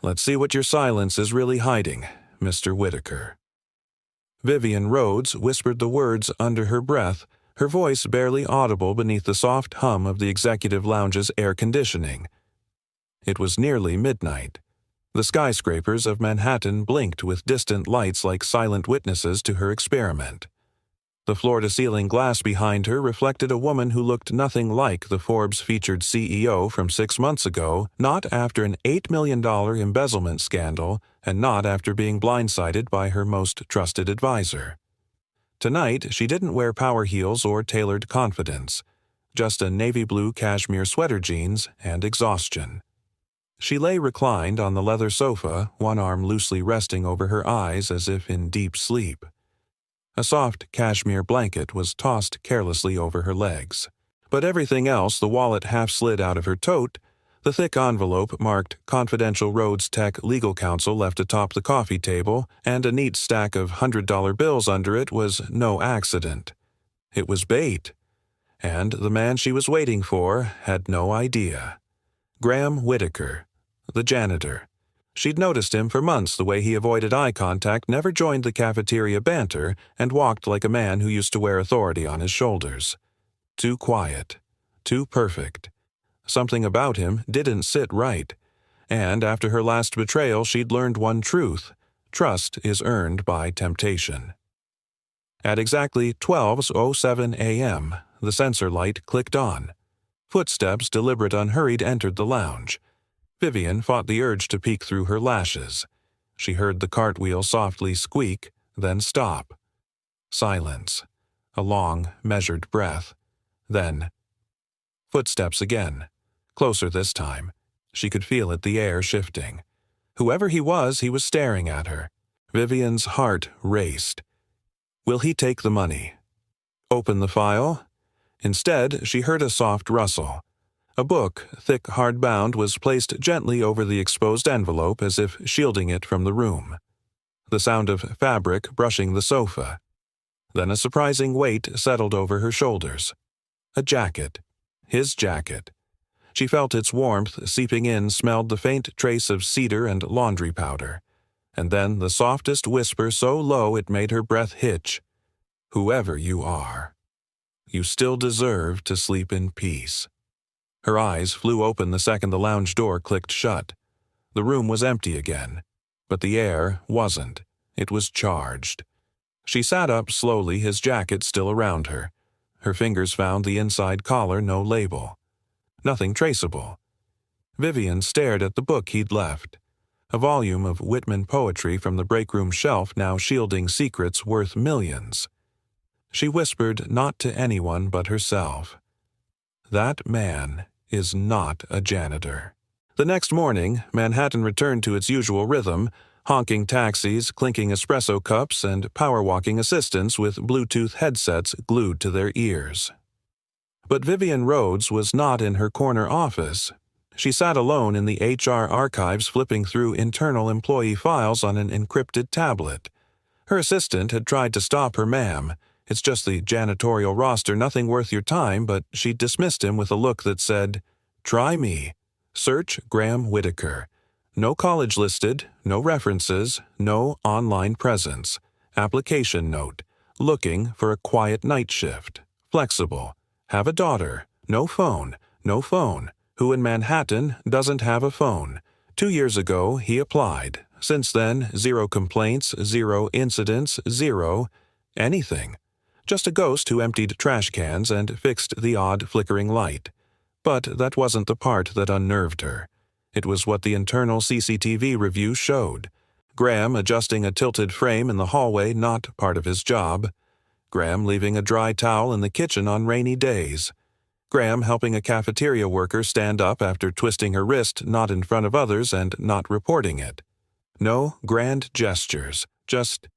Let's see what your silence is really hiding, Mr. Whitaker." Vivian Rhodes whispered the words under her breath, her voice barely audible beneath the soft hum of the executive lounge's air conditioning. It was nearly midnight. The skyscrapers of Manhattan blinked with distant lights like silent witnesses to her experiment. The floor-to-ceiling glass behind her reflected a woman who looked nothing like the Forbes-featured CEO from 6 months ago, not after an $8 million embezzlement scandal, and not after being blindsided by her most trusted advisor. Tonight, she didn't wear power heels or tailored confidence, just a navy blue cashmere sweater jeans and exhaustion. She lay reclined on the leather sofa, one arm loosely resting over her eyes as if in deep sleep. A soft cashmere blanket was tossed carelessly over her legs. But everything else, the wallet half slid out of her tote, the thick envelope marked Confidential Rhodes Tech Legal Counsel left atop the coffee table, and a neat stack of $100 bills under it was no accident. It was bait. And the man she was waiting for had no idea. Graham Whitaker, the janitor. She'd noticed him for months, the way he avoided eye contact, never joined the cafeteria banter, and walked like a man who used to wear authority on his shoulders. Too quiet. Too perfect. Something about him didn't sit right. And after her last betrayal, she'd learned one truth. Trust is earned by temptation. At exactly 12:07 a.m., the sensor light clicked on. Footsteps, deliberate unhurried, entered the lounge. Vivian fought the urge to peek through her lashes. She heard the cartwheel softly squeak, then stop. Silence. A long, measured breath. Then footsteps again. Closer this time. She could feel it, the air shifting. Whoever he was staring at her. Vivian's heart raced. Will he take the money? Open the file? Instead, she heard a soft rustle. A book, thick hardbound, was placed gently over the exposed envelope as if shielding it from the room. The sound of fabric brushing the sofa. Then a surprising weight settled over her shoulders. A jacket. His jacket. She felt its warmth seeping in, smelled the faint trace of cedar and laundry powder. And then the softest whisper so low it made her breath hitch. Whoever you are, you still deserve to sleep in peace. Her eyes flew open the second the lounge door clicked shut. The room was empty again. But the air wasn't. It was charged. She sat up slowly, his jacket still around her. Her fingers found the inside collar, no label. Nothing traceable. Vivian stared at the book he'd left. A volume of Whitman poetry from the break-room shelf now shielding secrets worth millions. She whispered not to anyone but herself. That man is not a janitor. The next morning, Manhattan returned to its usual rhythm, honking taxis, clinking espresso cups, and power-walking assistants with Bluetooth headsets glued to their ears. But Vivian Rhodes was not in her corner office. She sat alone in the HR archives flipping through internal employee files on an encrypted tablet. Her assistant had tried to stop her. "Ma'am, it's just the janitorial roster, nothing worth your time," but she dismissed him with a look that said, "Try me. Search Graham Whitaker. No college listed, no references, no online presence. Application note. Looking for a quiet night shift. Flexible. Have a daughter. No phone. No phone. Who in Manhattan doesn't have a phone? 2 years ago, he applied. Since then, 0 complaints, 0 incidents, 0 anything. Just a ghost who emptied trash cans and fixed the odd flickering light. But that wasn't the part that unnerved her. It was what the internal CCTV review showed. Graham adjusting a tilted frame in the hallway, not part of his job. Graham leaving a dry towel in the kitchen on rainy days. Graham helping a cafeteria worker stand up after twisting her wrist, not in front of others and not reporting it. No grand gestures, just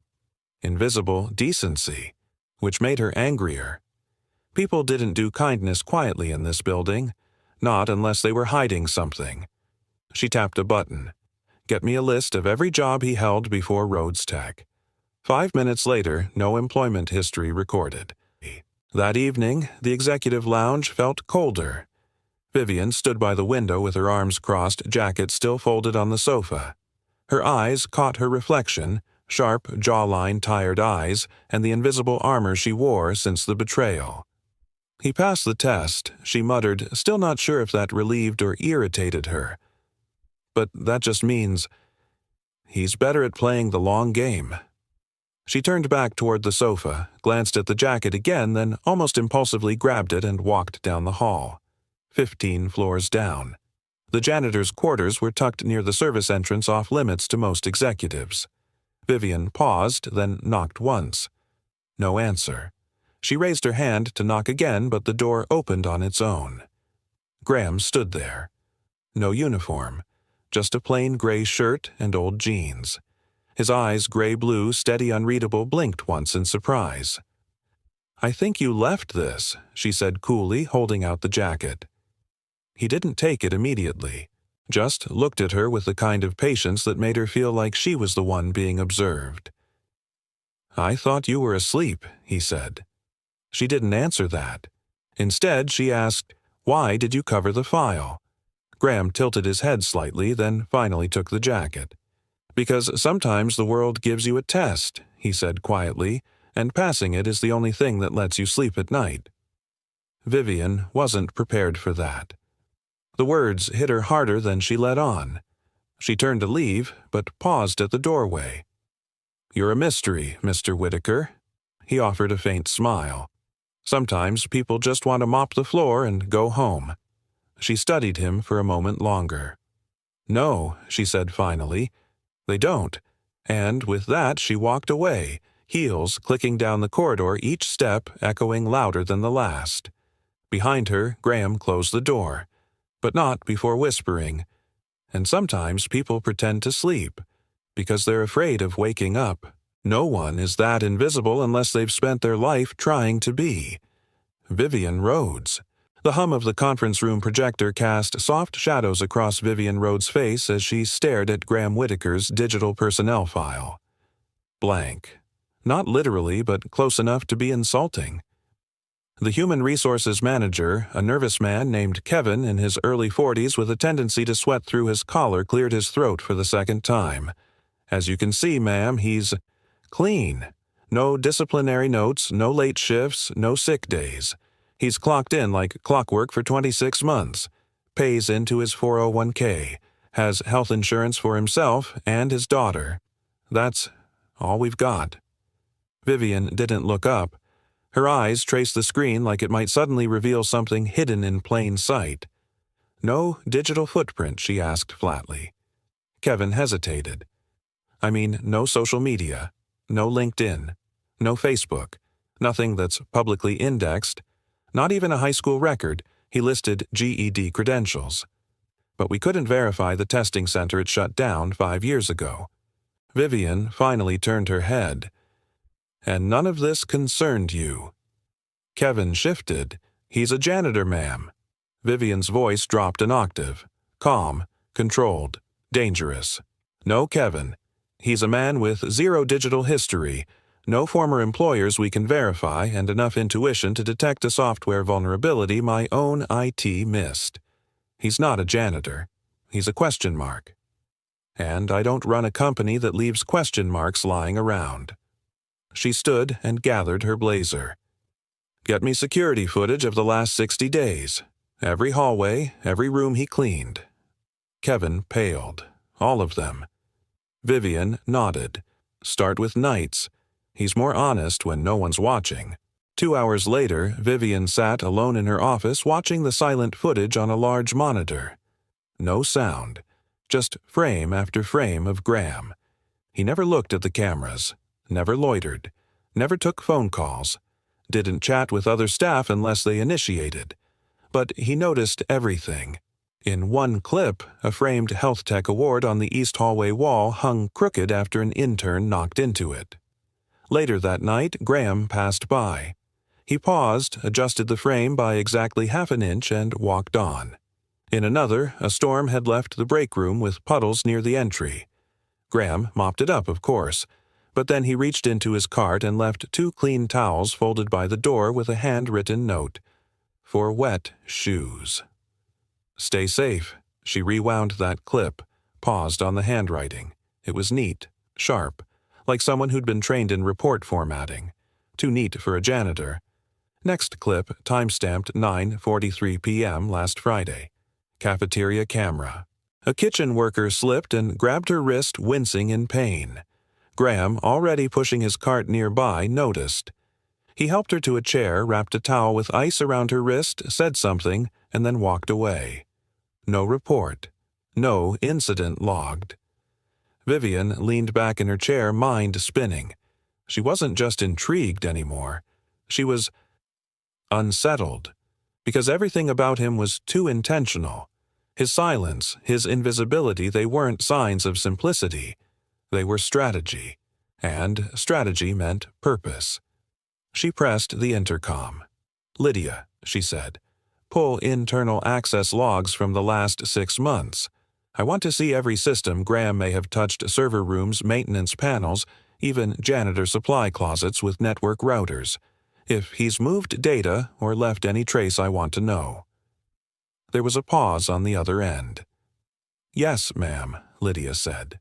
invisible decency, which made her angrier. People didn't do kindness quietly in this building, not unless they were hiding something. She tapped a button. Get me a list of every job he held before Rhodes Tech. 5 minutes later, no employment history recorded. That evening, the executive lounge felt colder. Vivian stood by the window with her arms crossed, jacket still folded on the sofa. Her eyes caught her reflection, sharp jawline, tired eyes, and the invisible armor she wore since the betrayal. He passed the test, she muttered, still not sure if that relieved or irritated her. But that just means he's better at playing the long game. She turned back toward the sofa, glanced at the jacket again, then almost impulsively grabbed it and walked down the hall. 15 floors down. The janitor's quarters were tucked near the service entrance, off limits to most executives. Vivian paused, then knocked once. No answer. She raised her hand to knock again, but the door opened on its own. Graham stood there. No uniform, just a plain gray shirt and old jeans. His eyes, gray-blue, steady, unreadable, blinked once in surprise. "I think you left this," she said coolly, holding out the jacket. He didn't take it immediately, just looked at her with the kind of patience that made her feel like she was the one being observed. "I thought you were asleep," he said. She didn't answer that. Instead, she asked, "Why did you cover the file?" Graham tilted his head slightly, then finally took the jacket. "Because sometimes the world gives you a test," he said quietly, "and passing it is the only thing that lets you sleep at night." Vivian wasn't prepared for that. The words hit her harder than she let on. She turned to leave, but paused at the doorway. "You're a mystery, Mr. Whitaker." He offered a faint smile. "Sometimes people just want to mop the floor and go home." She studied him for a moment longer. "No," she said finally, "they don't." And with that she walked away, heels clicking down the corridor, each step echoing louder than the last. Behind her, Graham closed the door, but not before whispering, "And sometimes people pretend to sleep, because they're afraid of waking up. No one is that invisible unless they've spent their life trying to be." Vivian Rhodes. The hum of the conference room projector cast soft shadows across Vivian Rhodes' face as she stared at Graham Whitaker's digital personnel file. Blank. Not literally, but close enough to be insulting. The human resources manager, a nervous man named Kevin in his early 40s with a tendency to sweat through his collar, cleared his throat for the second time. "As you can see, ma'am, he's clean. No disciplinary notes, no late shifts, no sick days. He's clocked in like clockwork for 26 months, pays into his 401k, has health insurance for himself and his daughter. That's all we've got." Vivian didn't look up. Her eyes traced the screen like it might suddenly reveal something hidden in plain sight. "No digital footprint?" she asked flatly. Kevin hesitated. "I mean, no social media, no LinkedIn, no Facebook, nothing that's publicly indexed, not even a high school record." He listed GED credentials. "But we couldn't verify the testing center it shut down 5 years ago." Vivian finally turned her head. "And none of this concerned you?" Kevin shifted. "He's a janitor, ma'am." Vivian's voice dropped an octave. Calm, controlled, dangerous. "No, Kevin. He's a man with zero digital history, no former employers we can verify, and enough intuition to detect a software vulnerability my own IT missed. He's not a janitor. He's a question mark. And I don't run a company that leaves question marks lying around." She stood and gathered her blazer. "Get me security footage of the last 60 days. Every hallway, every room he cleaned." Kevin paled. "All of them." Vivian nodded. "Start with nights. He's more honest when no one's watching." 2 hours later, Vivian sat alone in her office watching the silent footage on a large monitor. No sound, just frame after frame of Graham. He never looked at the cameras, never loitered, never took phone calls, didn't chat with other staff unless they initiated. But he noticed everything. In one clip, a framed health tech award on the east hallway wall hung crooked after an intern knocked into it. Later that night, Graham passed by. He paused, adjusted the frame by exactly half an inch, and walked on. In another, a storm had left the break room with puddles near the entry. Graham mopped it up, of course, but then he reached into his cart and left 2 clean towels folded by the door with a handwritten note, "For wet shoes." Stay safe. She rewound that clip, paused on the handwriting. It was neat, sharp, like someone who'd been trained in report formatting. Too neat for a janitor. Next clip, timestamped 9:43 p.m. last Friday. Cafeteria camera. A kitchen worker slipped and grabbed her wrist, wincing in pain. Graham, already pushing his cart nearby, noticed. He helped her to a chair, wrapped a towel with ice around her wrist, said something, and then walked away. No report. No incident logged. Vivian leaned back in her chair, mind spinning. She wasn't just intrigued anymore. She was unsettled, because everything about him was too intentional. His silence, his invisibility, they weren't signs of simplicity. They were strategy, and strategy meant purpose. She pressed the intercom. "Lydia," she said, "pull internal access logs from the last 6 months. I want to see every system Graham may have touched: server rooms, maintenance panels, even janitor supply closets with network routers. If he's moved data or left any trace, I want to know." There was a pause on the other end. "Yes, ma'am," Lydia said.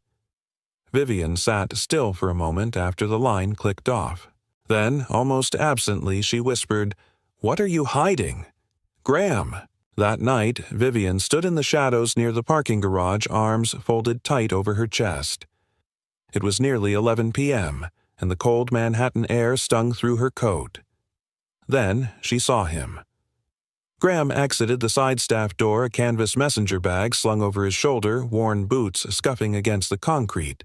Vivian sat still for a moment after the line clicked off. Then, almost absently, she whispered, "What are you hiding?" "Graham." That night, Vivian stood in the shadows near the parking garage, arms folded tight over her chest. It was nearly 11 p.m., and the cold Manhattan air stung through her coat. Then she saw him. Graham exited the side staff door, a canvas messenger bag slung over his shoulder, worn boots scuffing against the concrete.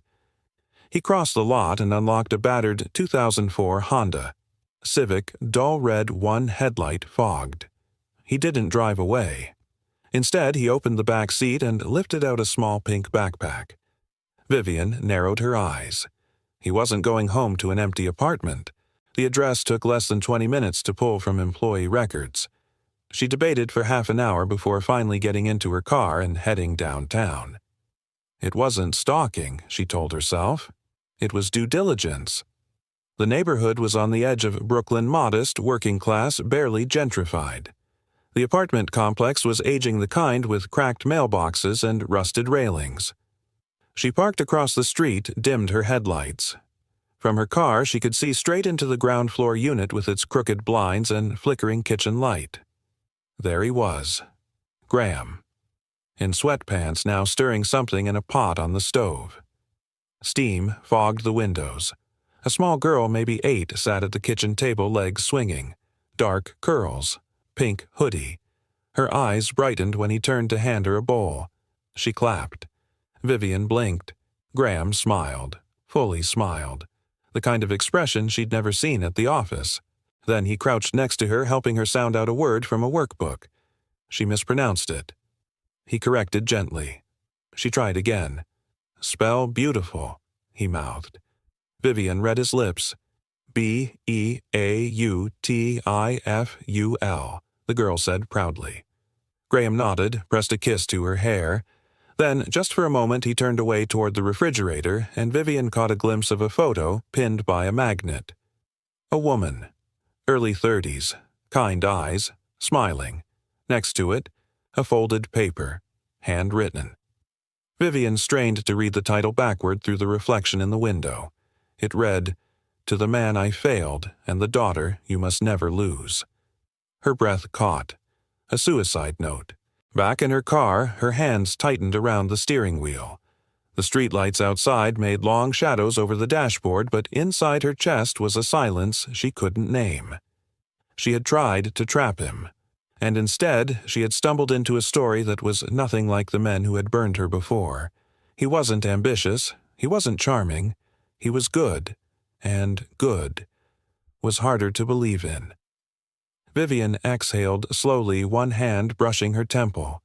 He crossed the lot and unlocked a battered 2004 Honda Civic, dull red, one headlight fogged. He didn't drive away. Instead, he opened the back seat and lifted out a small pink backpack. Vivian narrowed her eyes. He wasn't going home to an empty apartment. The address took less than 20 minutes to pull from employee records. She debated for half an hour before finally getting into her car and heading downtown. It wasn't stalking, she told herself. It was due diligence. The neighborhood was on the edge of Brooklyn, modest, working class, barely gentrified. The apartment complex was aging the kind with cracked mailboxes and rusted railings. She parked across the street, dimmed her headlights. From her car, she could see straight into the ground floor unit with its crooked blinds and flickering kitchen light. There he was, Graham, in sweatpants, now stirring something in a pot on the stove. Steam fogged the windows. A small girl, maybe 8, sat at the kitchen table, legs swinging. Dark curls, pink hoodie. Her eyes brightened when he turned to hand her a bowl. She clapped. Vivian blinked. Graham smiled, fully smiled, the kind of expression she'd never seen at the office. Then he crouched next to her, helping her sound out a word from a workbook. She mispronounced it. He corrected gently. She tried again. "Spell beautiful," he mouthed. Vivian read his lips. "Beautiful," the girl said proudly. Graham nodded, pressed a kiss to her hair. Then, just for a moment, he turned away toward the refrigerator, and Vivian caught a glimpse of a photo pinned by a magnet. A woman. Early 30s, kind eyes, smiling. Next to it, a folded paper, handwritten. Vivian strained to read the title backward through the reflection in the window. It read, "To the man I failed, and the daughter you must never lose." Her breath caught. A suicide note. Back in her car, her hands tightened around the steering wheel. The streetlights outside made long shadows over the dashboard, but inside her chest was a silence she couldn't name. She had tried to trap him, and instead she had stumbled into a story that was nothing like the men who had burned her before. He wasn't ambitious, he wasn't charming, he was good, and good was harder to believe in. Vivian exhaled slowly, one hand brushing her temple.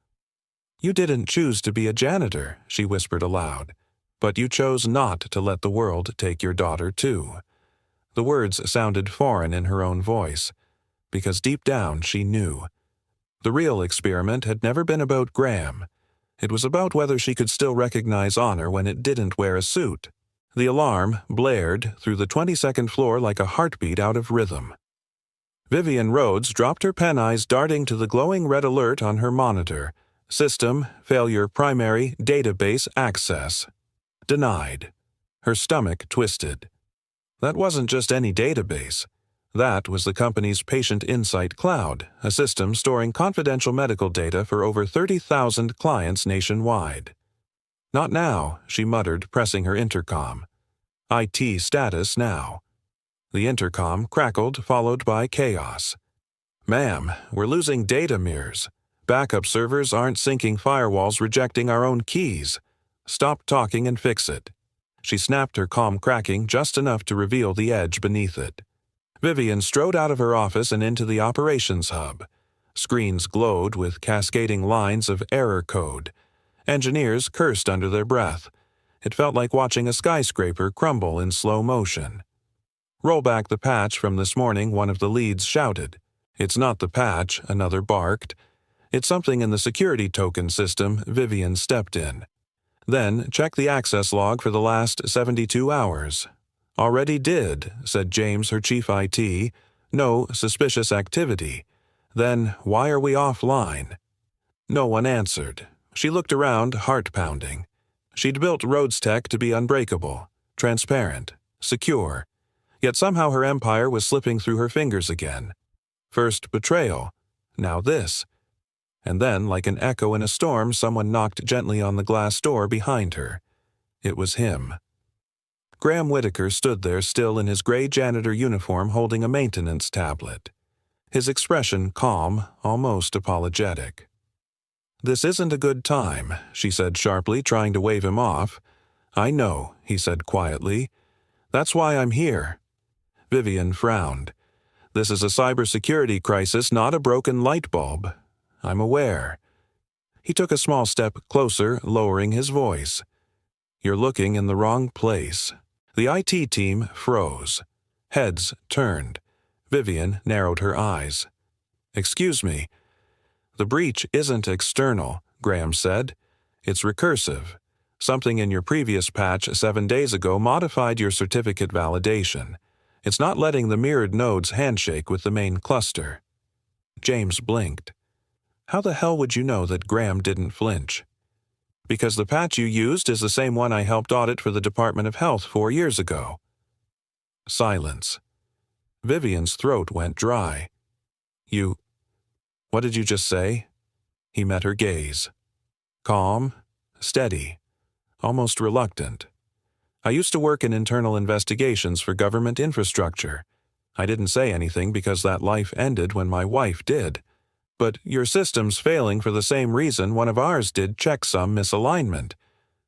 "You didn't choose to be a janitor," she whispered aloud, "but you chose not to let the world take your daughter too." The words sounded foreign in her own voice, because deep down she knew. The real experiment had never been about Graham. It was about whether she could still recognize honor when it didn't wear a suit. The alarm blared through the 22nd floor like a heartbeat out of rhythm. Vivian Rhodes dropped her pen, eyes darting to the glowing red alert on her monitor, System failure primary database access. Denied. Her stomach twisted. That wasn't just any database. That was the company's Patient Insight Cloud, a system storing confidential medical data for over 30,000 clients nationwide. Not now, she muttered, pressing her intercom. IT status now. The intercom crackled, followed by chaos. Ma'am, we're losing data mirrors. Backup servers aren't syncing firewalls, rejecting our own keys. Stop talking and fix it. She snapped her comm, cracking just enough to reveal the edge beneath it. Vivian strode out of her office and into the operations hub. Screens glowed with cascading lines of error code. Engineers cursed under their breath. It felt like watching a skyscraper crumble in slow motion. Roll back the patch from this morning, one of the leads shouted. It's not the patch, another barked. It's something in the security token system, Vivian stepped in. Then check the access log for the last 72 hours. Already did, said James, her chief IT. No suspicious activity. Then why are we offline? No one answered. She looked around, heart pounding. She'd built Rhodes Tech to be unbreakable, transparent, secure. Yet somehow her empire was slipping through her fingers again. First betrayal, now this. And then, like an echo in a storm, someone knocked gently on the glass door behind her. It was him. Graham Whitaker stood there, still in his gray janitor uniform, holding a maintenance tablet. His expression calm, almost apologetic. "This isn't a good time," she said sharply, trying to wave him off. "I know," he said quietly. "That's why I'm here." Vivian frowned. "This is a cybersecurity crisis, not a broken light bulb. I'm aware." He took a small step closer, lowering his voice. "You're looking in the wrong place." The IT team froze. Heads turned. Vivian narrowed her eyes. "Excuse me." "The breach isn't external," Graham said. "It's recursive. Something in your previous patch 7 days ago modified your certificate validation. It's not letting the mirrored nodes handshake with the main cluster." James blinked. How the hell would you know that Graham didn't flinch? "Because the patch you used is the same one I helped audit for the Department of Health 4 years ago." Silence. Vivian's throat went dry. What did you just say?" He met her gaze. Calm, steady, almost reluctant. "I used to work in internal investigations for government infrastructure. I didn't say anything because that life ended when my wife did. But your system's failing for the same reason one of ours did, checksum misalignment.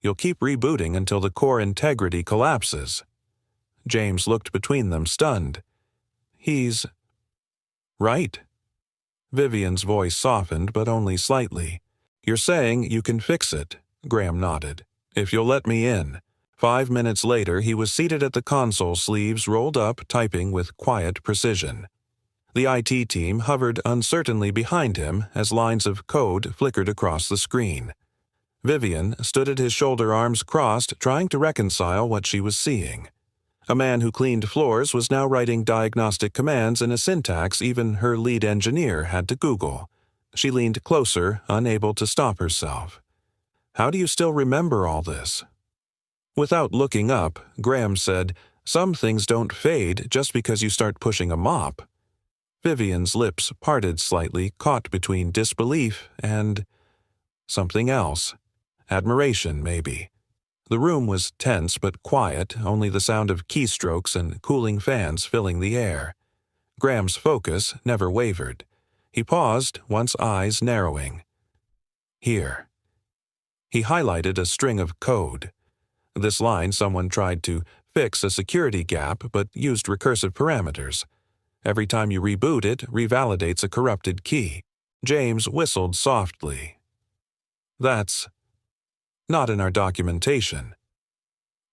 You'll keep rebooting until the core integrity collapses." James looked between them, stunned. "He's right." Vivian's voice softened, but only slightly. "You're saying you can fix it," Graham nodded. "If you'll let me in." 5 minutes later, he was seated at the console, sleeves rolled up, typing with quiet precision. The IT team hovered uncertainly behind him as lines of code flickered across the screen. Vivian stood at his shoulder, arms crossed, trying to reconcile what she was seeing. A man who cleaned floors was now writing diagnostic commands in a syntax even her lead engineer had to Google. She leaned closer, unable to stop herself. "How do you still remember all this?" Without looking up, Graham said, "Some things don't fade just because you start pushing a mop." Vivian's lips parted slightly, caught between disbelief and something else. Admiration, maybe. The room was tense but quiet, only the sound of keystrokes and cooling fans filling the air. Graham's focus never wavered. He paused, once eyes narrowing. "Here." He highlighted a string of code. This line someone tried to fix a security gap but used recursive parameters. Every time you reboot it, revalidates a corrupted key. James whistled softly. "That's not in our documentation."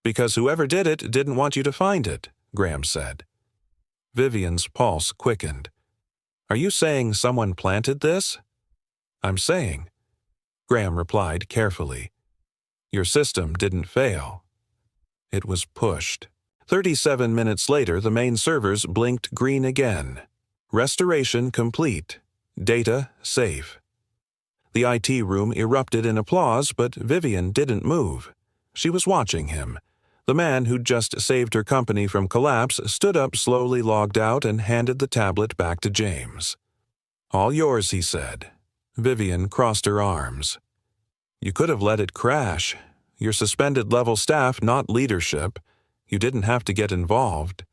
"Because whoever did it didn't want you to find it," Graham said. Vivian's pulse quickened. "Are you saying someone planted this?" "I'm saying," Graham replied carefully, "your system didn't fail. It was pushed." 37 minutes later, the main servers blinked green again. Restoration complete. Data safe. The IT room erupted in applause, but Vivian didn't move. She was watching him. The man who'd just saved her company from collapse stood up, slowly logged out, and handed the tablet back to James. "All yours," he said. Vivian crossed her arms. "You could have let it crash. You're suspended level staff, not leadership. You didn't have to get involved."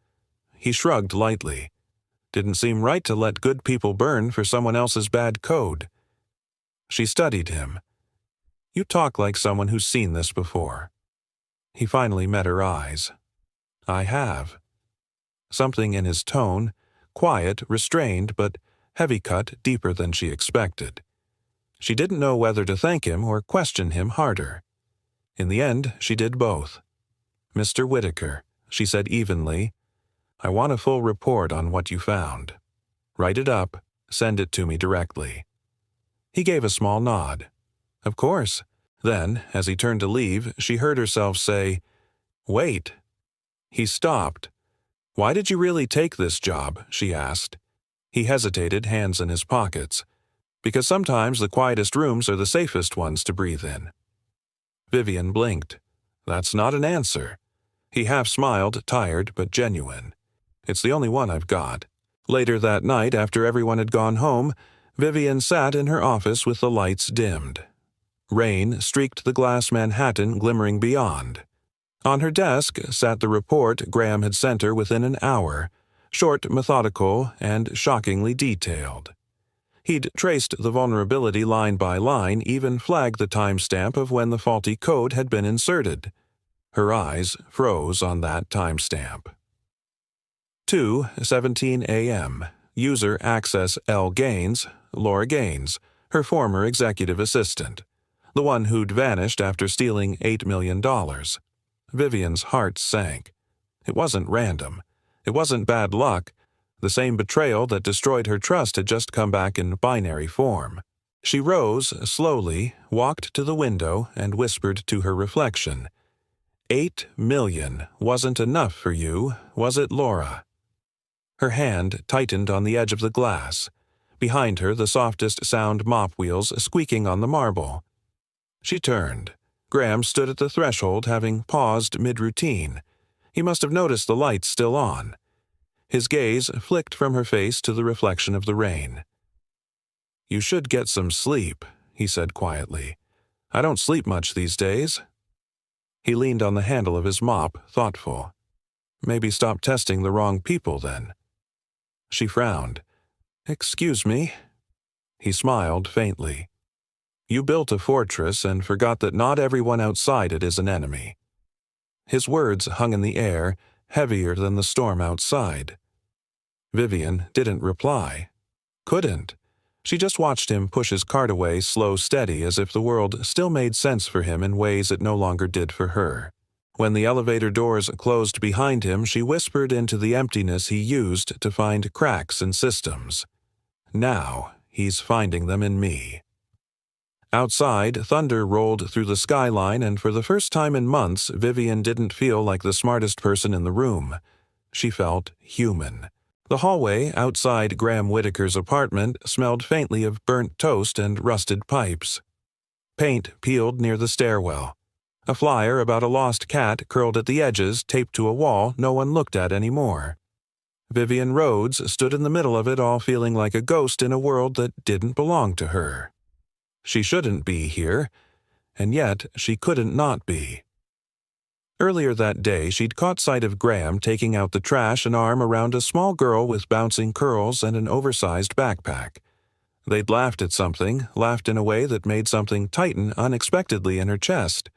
He shrugged lightly. Didn't seem right to let good people burn for someone else's bad code. She studied him. "You talk like someone who's seen this before." He finally met her eyes. "I have." Something in his tone, quiet, restrained, but heavy-cut, deeper than she expected. She didn't know whether to thank him or question him harder. In the end, she did both. "Mr. Whitaker," she said evenly, "I want a full report on what you found. Write it up, send it to me directly." He gave a small nod. "Of course." Then, as he turned to leave, she heard herself say, "Wait." He stopped. "Why did you really take this job?" she asked. He hesitated, hands in his pockets. "Because sometimes the quietest rooms are the safest ones to breathe in." Vivian blinked. "That's not an answer." He half smiled, tired but genuine. "It's the only one I've got." Later that night, after everyone had gone home, Vivian sat in her office with the lights dimmed. Rain streaked the glass Manhattan glimmering beyond. On her desk sat the report Graham had sent her within an hour, short, methodical, and shockingly detailed. He'd traced the vulnerability line by line, even flagged the timestamp of when the faulty code had been inserted. Her eyes froze on that timestamp. 2:17 a.m. User access L. Gaines, Laura Gaines, her former executive assistant, the one who'd vanished after stealing $8 million. Vivian's heart sank. It wasn't random. It wasn't bad luck. The same betrayal that destroyed her trust had just come back in binary form. She rose slowly, walked to the window, and whispered to her reflection, "$8 million wasn't enough for you, was it, Laura?" Her hand tightened on the edge of the glass. Behind her, the softest sound mop wheels squeaking on the marble. She turned. Graham stood at the threshold, having paused mid-routine. He must have noticed the lights still on. His gaze flicked from her face to the reflection of the rain. "You should get some sleep," he said quietly. "I don't sleep much these days." He leaned on the handle of his mop, thoughtful. "Maybe stop testing the wrong people, then." She frowned. "Excuse me?" He smiled faintly. "You built a fortress and forgot that not everyone outside it is an enemy." His words hung in the air, heavier than the storm outside. Vivian didn't reply. Couldn't. She just watched him push his cart away, slow, steady, as if the world still made sense for him in ways it no longer did for her. When the elevator doors closed behind him, she whispered into the emptiness he used to find cracks in systems. "Now he's finding them in me." Outside, thunder rolled through the skyline, and for the first time in months, Vivian didn't feel like the smartest person in the room. She felt human. The hallway outside Graham Whitaker's apartment smelled faintly of burnt toast and rusted pipes. Paint peeled near the stairwell. A flyer about a lost cat curled at the edges, taped to a wall no one looked at anymore. Vivian Rhodes stood in the middle of it all, feeling like a ghost in a world that didn't belong to her. She shouldn't be here, and yet she couldn't not be. Earlier that day, she'd caught sight of Graham taking out the trash, an arm around a small girl with bouncing curls and an oversized backpack. They'd laughed at something, laughed in a way that made something tighten unexpectedly in her chest.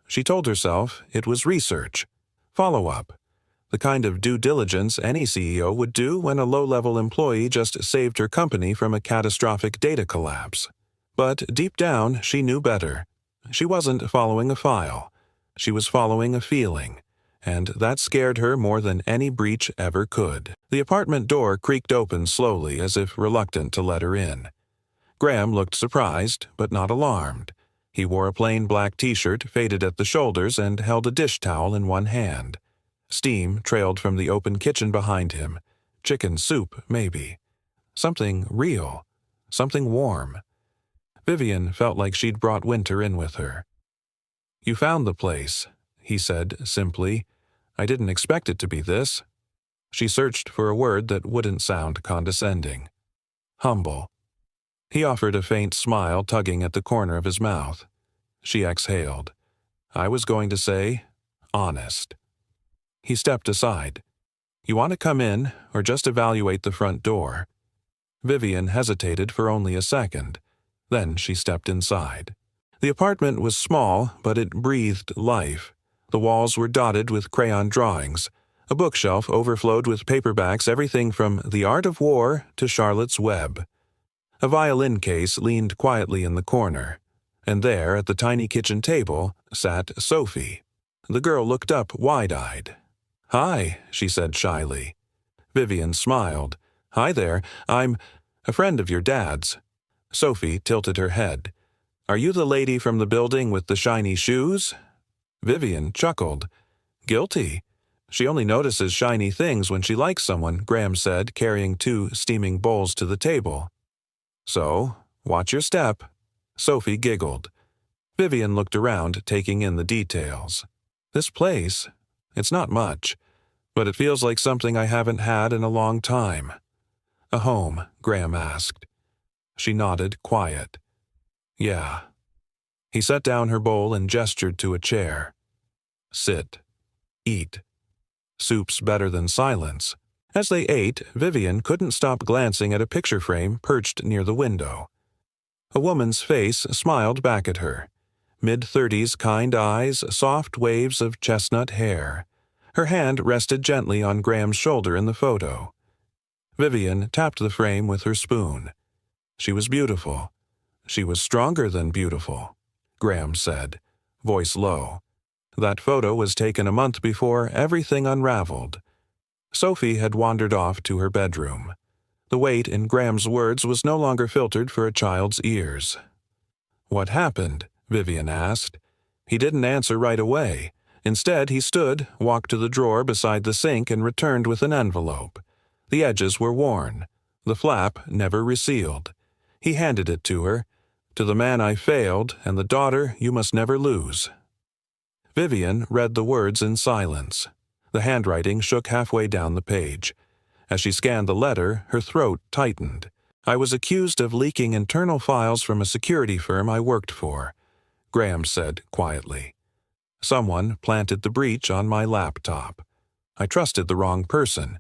She told herself it was research, follow-up, the kind of due diligence any CEO would do when a low-level employee just saved her company from a catastrophic data collapse. But deep down, she knew better. She wasn't following a file. She was following a feeling, and that scared her more than any breach ever could. The apartment door creaked open slowly, as if reluctant to let her in. Graham looked surprised, but not alarmed. He wore a plain black t-shirt, faded at the shoulders, and held a dish towel in one hand. Steam trailed from the open kitchen behind him. Chicken soup, maybe. Something real. Something warm. Vivian felt like she'd brought winter in with her. "You found the place," he said simply. "I didn't expect it to be this." She searched for a word that wouldn't sound condescending. "Humble." He offered a faint smile, tugging at the corner of his mouth. She exhaled. "I was going to say, honest." He stepped aside. "You want to come in, or just evaluate the front door?" Vivian hesitated for only a second. Then she stepped inside. The apartment was small, but it breathed life. The walls were dotted with crayon drawings. A bookshelf overflowed with paperbacks, everything from The Art of War to Charlotte's Web. A violin case leaned quietly in the corner, and there, at the tiny kitchen table, sat Sophie. The girl looked up wide-eyed. "Hi," she said shyly. Vivian smiled. "Hi there, I'm a friend of your dad's." Sophie tilted her head. "Are you the lady from the building with the shiny shoes?" Vivian chuckled. "Guilty. She only notices shiny things when she likes someone," Graham said, carrying 2 steaming bowls to the table. "So, watch your step." Sophie giggled. Vivian looked around, taking in the details. "This place, it's not much, but it feels like something I haven't had in a long time." "A home?" Graham asked. She nodded, quiet. "Yeah." He set down her bowl and gestured to a chair. "Sit. Eat. Soup's better than silence." As they ate, Vivian couldn't stop glancing at a picture frame perched near the window. A woman's face smiled back at her. Mid-30s kind eyes, soft waves of chestnut hair. Her hand rested gently on Graham's shoulder in the photo. Vivian tapped the frame with her spoon. She was beautiful. She was stronger than beautiful, Graham said, voice low. That photo was taken a month before everything unraveled. Sophie had wandered off to her bedroom. The weight in Graham's words was no longer filtered for a child's ears. "What happened?" Vivian asked. He didn't answer right away. Instead, he stood, walked to the drawer beside the sink, and returned with an envelope. The edges were worn. The flap never resealed. He handed it to her. "To the man I failed, and the daughter you must never lose." Vivian read the words in silence. The handwriting shook halfway down the page. As she scanned the letter, her throat tightened. "I was accused of leaking internal files from a security firm I worked for," Graham said quietly. "Someone planted the breach on my laptop. I trusted the wrong person,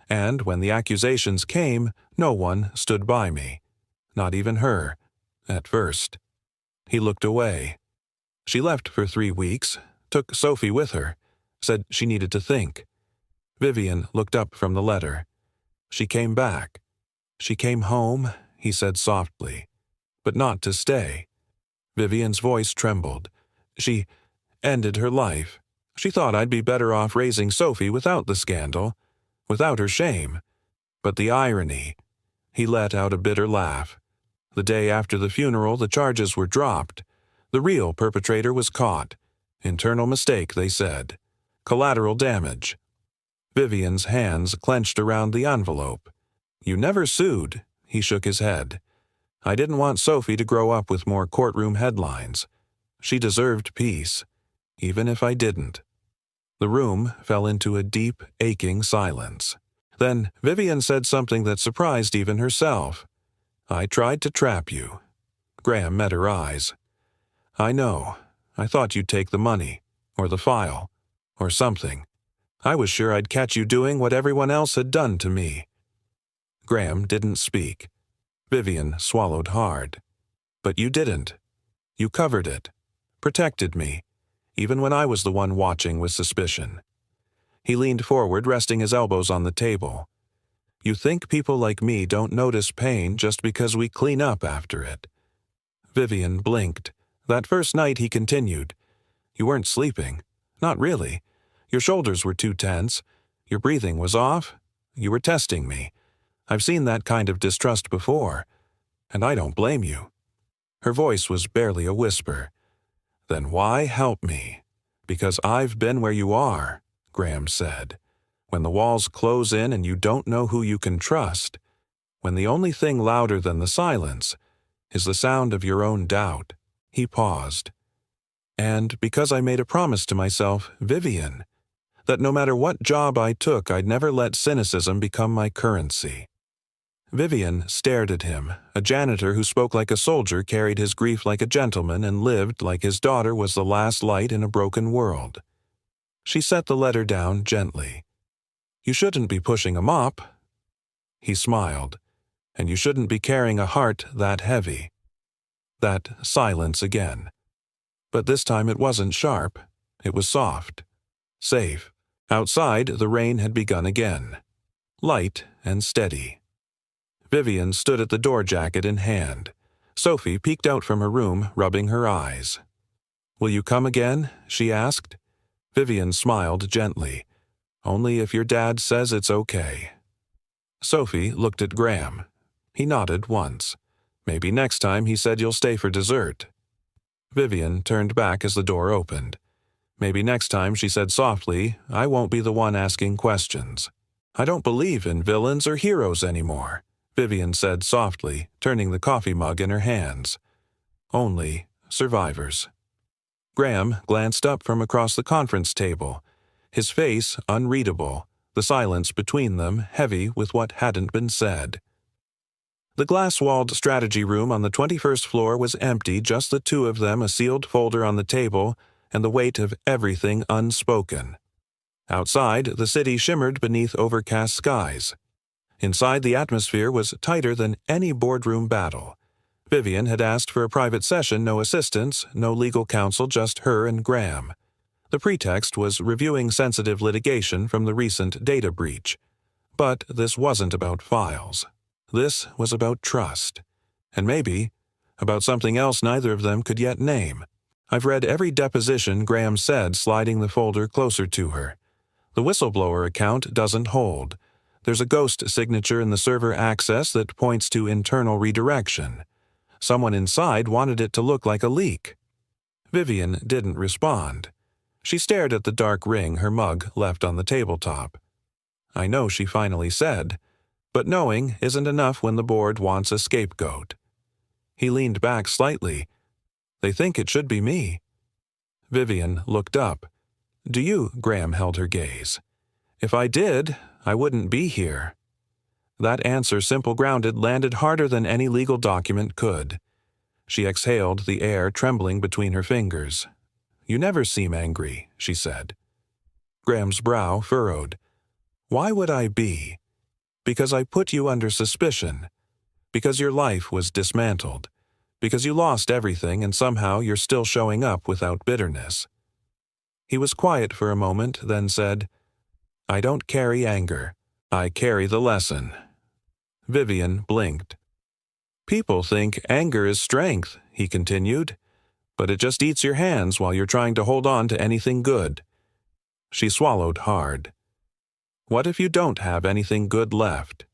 and when the accusations came, no one stood by me. Not even her, at first." He looked away. "She left for 3 weeks, took Sophie with her, said she needed to think." Vivian looked up from the letter. "She came back. She came home," he said softly, "but not to stay." Vivian's voice trembled. "She ended her life. She thought I'd be better off raising Sophie without the scandal, without her shame. But the irony." He let out a bitter laugh. "The day after the funeral, the charges were dropped. The real perpetrator was caught. Internal mistake, they said. Collateral damage." Vivian's hands clenched around the envelope. "You never sued," he shook his head. "I didn't want Sophie to grow up with more courtroom headlines. She deserved peace, even if I didn't." The room fell into a deep, aching silence. Then Vivian said something that surprised even herself. "I tried to trap you." Graham met her eyes. "I know. I thought you'd take the money, or the file, or something. I was sure I'd catch you doing what everyone else had done to me." Graham didn't speak. Vivian swallowed hard. "But you didn't. You covered it, protected me, even when I was the one watching with suspicion." He leaned forward, resting his elbows on the table. "You think people like me don't notice pain just because we clean up after it?" Vivian blinked. That first night, he continued. "You weren't sleeping. Not really. Your shoulders were too tense. Your breathing was off. You were testing me. I've seen that kind of distrust before, and I don't blame you." Her voice was barely a whisper. "Then why help me?" "Because I've been where you are," Graham said. "When the walls close in and you don't know who you can trust. When the only thing louder than the silence is the sound of your own doubt." He paused. "And because I made a promise to myself, Vivian, that no matter what job I took, I'd never let cynicism become my currency." Vivian stared at him, a janitor who spoke like a soldier, carried his grief like a gentleman, and lived like his daughter was the last light in a broken world. She set the letter down gently. "You shouldn't be pushing a mop." He smiled. "And you shouldn't be carrying a heart that heavy." That silence again. But this time it wasn't sharp. It was soft. Safe. Outside, the rain had begun again. Light and steady. Vivian stood at the door, jacket in hand. Sophie peeked out from her room, rubbing her eyes. "Will you come again?" she asked. Vivian smiled gently. "Only if your dad says it's okay." Sophie looked at Graham. He nodded once. "Maybe next time," he said, "you'll stay for dessert." Vivian turned back as the door opened. "Maybe next time," she said softly, "I won't be the one asking questions." "I don't believe in villains or heroes anymore," Vivian said softly, turning the coffee mug in her hands. "Only survivors." Graham glanced up from across the conference table, his face unreadable, the silence between them heavy with what hadn't been said. The glass-walled strategy room on the 21st floor was empty, just the two of them, a sealed folder on the table, and the weight of everything unspoken. Outside, the city shimmered beneath overcast skies. Inside, the atmosphere was tighter than any boardroom battle. Vivian had asked for a private session, no assistants, no legal counsel, just her and Graham. The pretext was reviewing sensitive litigation from the recent data breach. But this wasn't about files. This was about trust. And maybe about something else neither of them could yet name. "I've read every deposition," Graham said, sliding the folder closer to her. "The whistleblower account doesn't hold. There's a ghost signature in the server access that points to internal redirection. Someone inside wanted it to look like a leak." Vivian didn't respond. She stared at the dark ring her mug left on the tabletop. "I know," she finally said, "but knowing isn't enough when the board wants a scapegoat." He leaned back slightly. "They think it should be me." Vivian looked up. "Do you?" Graham held her gaze. "If I did, I wouldn't be here." That answer, simple, grounded, landed harder than any legal document could. She exhaled, the air trembling between her fingers. "You never seem angry," she said. Graham's brow furrowed. "Why would I be?" "Because I put you under suspicion. Because your life was dismantled. Because you lost everything and somehow you're still showing up without bitterness." He was quiet for a moment, then said, "I don't carry anger. I carry the lesson." Vivian blinked. "People think anger is strength," he continued, "but it just eats your hands while you're trying to hold on to anything good." She swallowed hard. "What if you don't have anything good left?"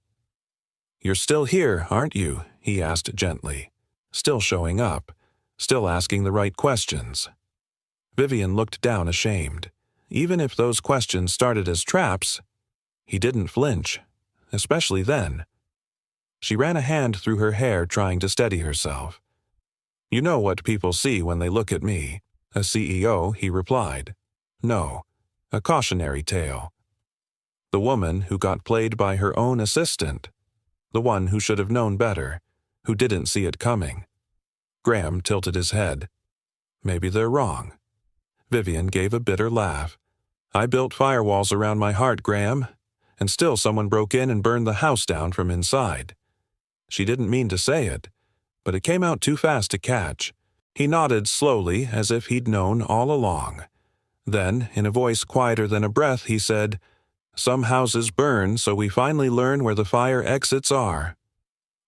"You're still here, aren't you?" he asked gently. "Still showing up. Still asking the right questions." Vivian looked down ashamed. Even if those questions started as traps, he didn't flinch, especially then. She ran a hand through her hair, trying to steady herself. "You know what people see when they look at me. A CEO," he replied. "No, a cautionary tale. The woman who got played by her own assistant. The one who should have known better, who didn't see it coming." Graham tilted his head. "Maybe they're wrong." Vivian gave a bitter laugh. "I built firewalls around my heart, Graham, and still someone broke in and burned the house down from inside." She didn't mean to say it, but it came out too fast to catch. He nodded slowly, as if he'd known all along. Then, in a voice quieter than a breath, he said, "Some houses burn, so we finally learn where the fire exits are."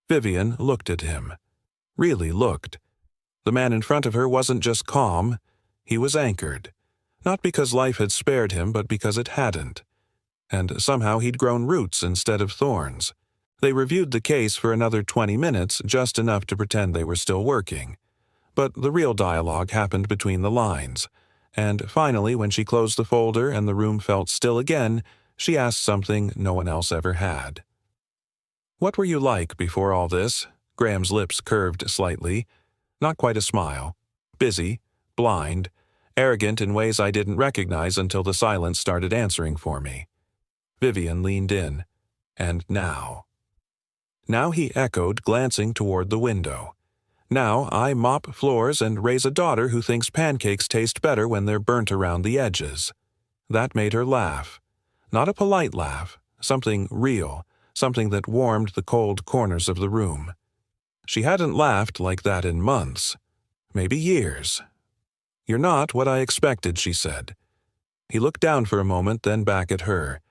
Vivian looked at him. Really looked. The man in front of her wasn't just calm, he was anchored. Not because life had spared him, but because it hadn't. And somehow he'd grown roots instead of thorns. They reviewed the case for another 20 minutes, just enough to pretend they were still working. But the real dialogue happened between the lines. And finally, when she closed the folder and the room felt still again, she asked something no one else ever had. "What were you like before all this?" Graham's lips curved slightly. Not quite a smile. Busy, blind, arrogant in ways I didn't recognize until the silence started answering for me. Vivian leaned in. And now. Now, he echoed, glancing toward the window. Now I mop floors and raise a daughter who thinks pancakes taste better when they're burnt around the edges. That made her laugh. Not a polite laugh, something real, something that warmed the cold corners of the room. She hadn't laughed like that in months, maybe years. "You're not what I expected," she said. He looked down for a moment, then back at her.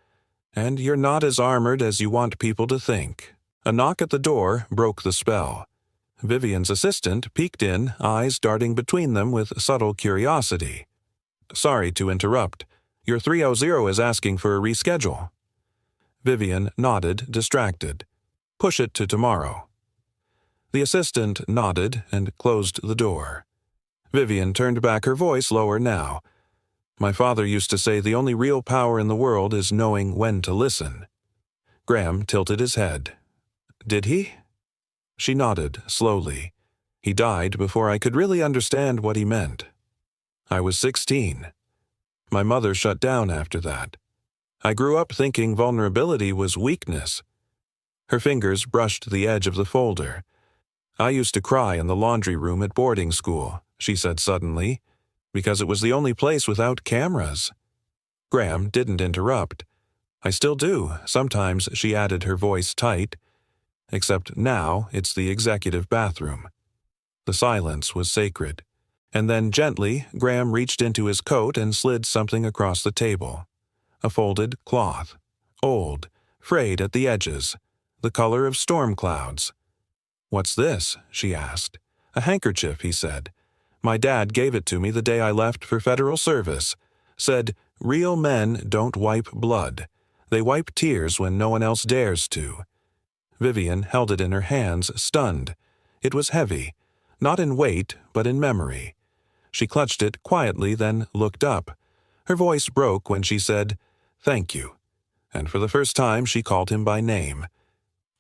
"And you're not as armored as you want people to think." A knock at the door broke the spell. Vivian's assistant peeked in, eyes darting between them with subtle curiosity. "Sorry to interrupt. Your 300 is asking for a reschedule." Vivian nodded, distracted. "Push it to tomorrow." The assistant nodded and closed the door. Vivian turned back, her voice lower now. "My father used to say the only real power in the world is knowing when to listen." Graham tilted his head. "Did he?" She nodded, slowly. "He died before I could really understand what he meant. I was 16. My mother shut down after that. I grew up thinking vulnerability was weakness." Her fingers brushed the edge of the folder. "I used to cry in the laundry room at boarding school," she said suddenly, "because it was the only place without cameras." Graham didn't interrupt. "I still do, sometimes," she added, her voice tight. "Except now it's the executive bathroom." The silence was sacred. And then gently, Graham reached into his coat and slid something across the table. A folded cloth. Old, frayed at the edges, the color of storm clouds. "What's this?" she asked. "A handkerchief," he said. "My dad gave it to me the day I left for federal service. Said, 'Real men don't wipe blood. They wipe tears when no one else dares to.'" Vivian held it in her hands, stunned. It was heavy, not in weight, but in memory. She clutched it quietly, then looked up. Her voice broke when she said, "Thank you." And for the first time she called him by name.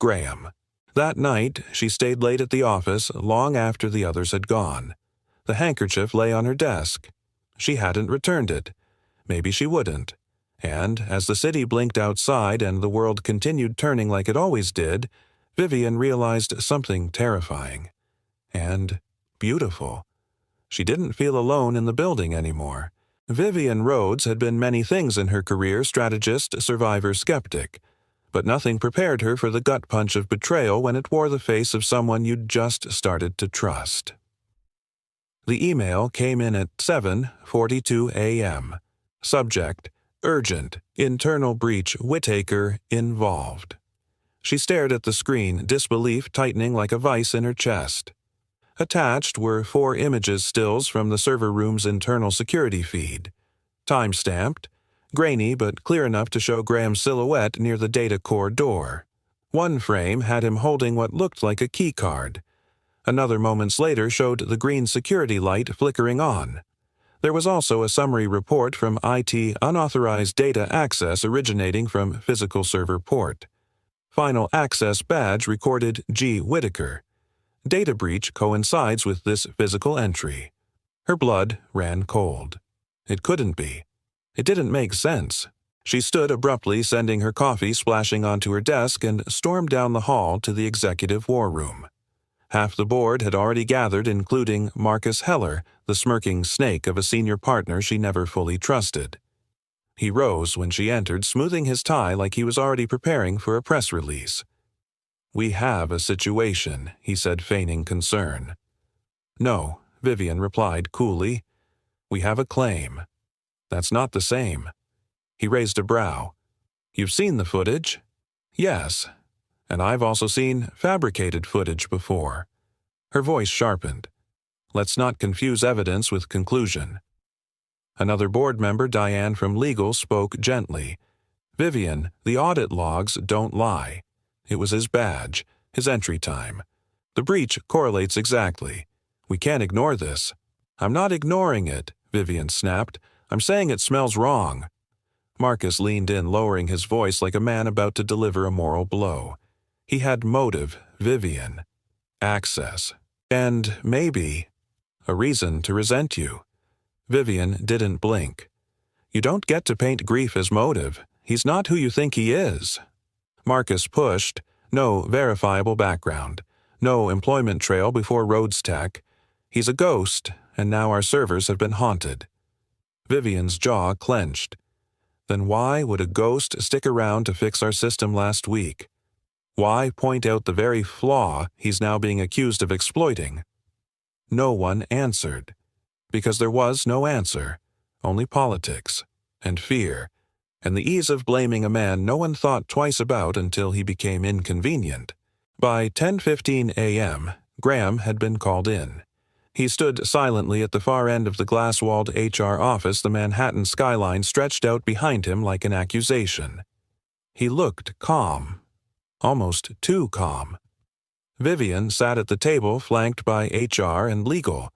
Graham. That night she stayed late at the office, long after the others had gone. The handkerchief lay on her desk. She hadn't returned it. Maybe she wouldn't. And, as the city blinked outside and the world continued turning like it always did, Vivian realized something terrifying. And beautiful. She didn't feel alone in the building anymore. Vivian Rhodes had been many things in her career: strategist, survivor, skeptic. But nothing prepared her for the gut punch of betrayal when it wore the face of someone you'd just started to trust. The email came in at 7:42 a.m. Subject: Urgent. Internal breach. Whittaker involved. She stared at the screen, disbelief tightening like a vice in her chest. Attached were 4 images stills from the server room's internal security feed. Time-stamped, grainy but clear enough to show Graham's silhouette near the data core door. One frame had him holding what looked like a keycard. Another moments later showed the green security light flickering on. There was also a summary report from IT unauthorized data access originating from physical server port. Final access badge recorded G. Whittaker. Data breach coincides with this physical entry. Her blood ran cold. It couldn't be. It didn't make sense. She stood abruptly, sending her coffee splashing onto her desk, and stormed down the hall to the executive war room. Half the board had already gathered, including Marcus Heller, the smirking snake of a senior partner she never fully trusted. He rose when she entered, smoothing his tie like he was already preparing for a press release. "We have a situation," he said, feigning concern. "No," Vivian replied coolly. "We have a claim." "That's not the same." He raised a brow. "You've seen the footage?" "Yes. And I've also seen fabricated footage before." Her voice sharpened. "Let's not confuse evidence with conclusion." Another board member, Diane from legal, spoke gently. "Vivian, the audit logs don't lie. It was his badge, his entry time. The breach correlates exactly. We can't ignore this." "I'm not ignoring it," Vivian snapped. "I'm saying it smells wrong." Marcus leaned in, lowering his voice like a man about to deliver a moral blow. He had motive, Vivian. access, and maybe a reason to resent you. Vivian didn't blink. You don't get to paint grief as motive. He's not who you think he is. Marcus pushed. No verifiable background. No employment trail before Rhodes Tech. He's a ghost, and now our servers have been haunted. Vivian's jaw clenched. Then why would a ghost stick around to fix our system last week? Why point out the very flaw he's now being accused of exploiting? No one answered. Because there was no answer. Only politics, and fear, and the ease of blaming a man no one thought twice about until he became inconvenient. By 10:15 a.m., Graham had been called in. He stood silently at the far end of the glass-walled HR office, the Manhattan skyline stretched out behind him like an accusation. He looked calm. Almost too calm. Vivian sat at the table flanked by HR and legal.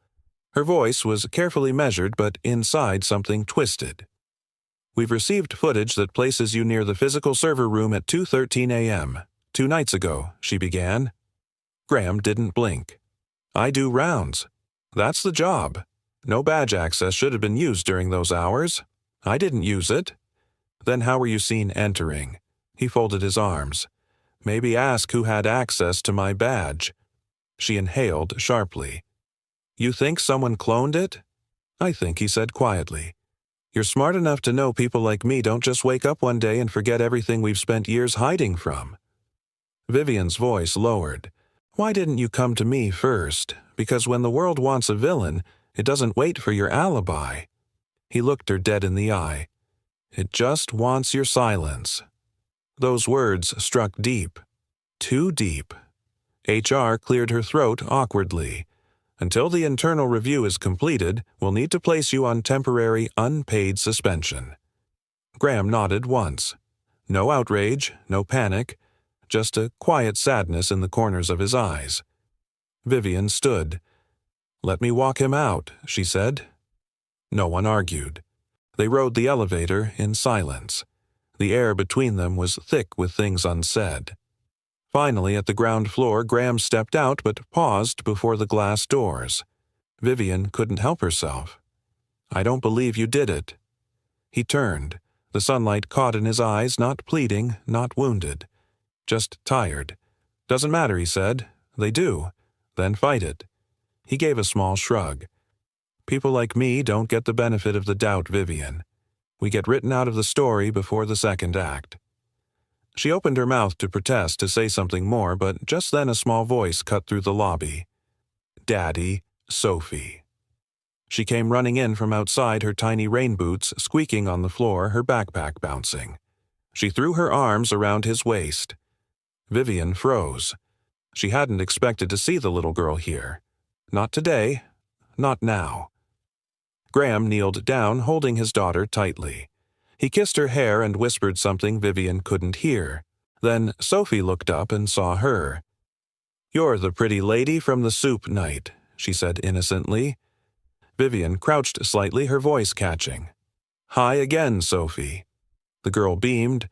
Her voice was carefully measured, but inside something twisted. We've received footage that places you near the physical server room at 2:13 a.m. 2 nights ago, she began. Graham didn't blink. I do rounds. That's the job. No badge access should have been used during those hours. I didn't use it. Then how were you seen entering? He folded his arms. Maybe ask who had access to my badge. She inhaled sharply. You think someone cloned it? I think, he said quietly. You're smart enough to know people like me don't just wake up one day and forget everything we've spent years hiding from. Vivian's voice lowered. Why didn't you come to me first? Because when the world wants a villain, it doesn't wait for your alibi. He looked her dead in the eye. It just wants your silence. Those words struck deep. Too deep. HR cleared her throat awkwardly. Until the internal review is completed, we'll need to place you on temporary, unpaid suspension. Graham nodded once. No outrage, no panic, just a quiet sadness in the corners of his eyes. Vivian stood. Let me walk him out, she said. No one argued. They rode the elevator in silence. The air between them was thick with things unsaid. Finally, at the ground floor, Graham stepped out but paused before the glass doors. Vivian couldn't help herself. I don't believe you did it. He turned. The sunlight caught in his eyes, not pleading, not wounded. Just tired. Doesn't matter, he said. They do. Then fight it. He gave a small shrug. People like me don't get the benefit of the doubt, Vivian. We get written out of the story before the second act. She opened her mouth to protest, to say something more, but just then a small voice cut through the lobby. Daddy, Sophie. She came running in from outside, her tiny rain boots squeaking on the floor, her backpack bouncing. She threw her arms around his waist. Vivian froze. She hadn't expected to see the little girl here. Not today. Not now. Graham kneeled down, holding his daughter tightly. He kissed her hair and whispered something Vivian couldn't hear. Then Sophie looked up and saw her. You're the pretty lady from the soup night, she said innocently. Vivian crouched slightly, her voice catching. Hi again, Sophie. The girl beamed.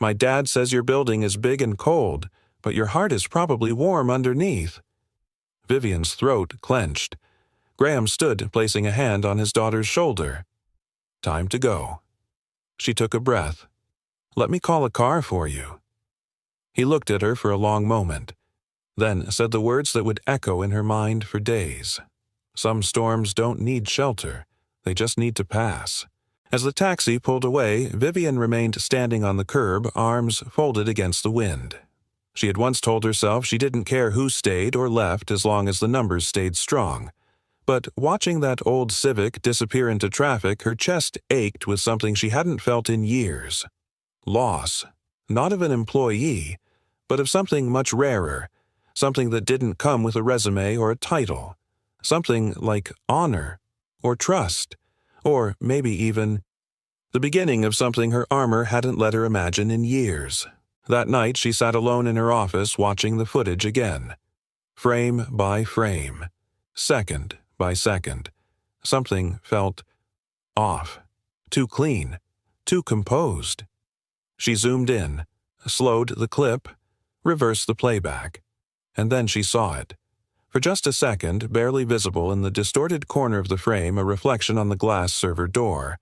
My dad says your building is big and cold, but your heart is probably warm underneath. Vivian's throat clenched. Graham stood, placing a hand on his daughter's shoulder. Time to go. She took a breath. Let me call a car for you. He looked at her for a long moment, then said the words that would echo in her mind for days. Some storms don't need shelter. They just need to pass. As the taxi pulled away, Vivian remained standing on the curb, arms folded against the wind. She had once told herself she didn't care who stayed or left as long as the numbers stayed strong. But watching that old Civic disappear into traffic, her chest ached with something she hadn't felt in years. Loss. Not of an employee, but of something much rarer. Something that didn't come with a resume or a title. Something like honor, or trust, or maybe even the beginning of something her armor hadn't let her imagine in years. That night she sat alone in her office watching the footage again. Frame by frame. Second by second. Something felt off. Too clean. Too composed. She zoomed in, slowed the clip, reversed the playback, and then she saw it. For just a second, barely visible in the distorted corner of the frame, a reflection on the glass server door.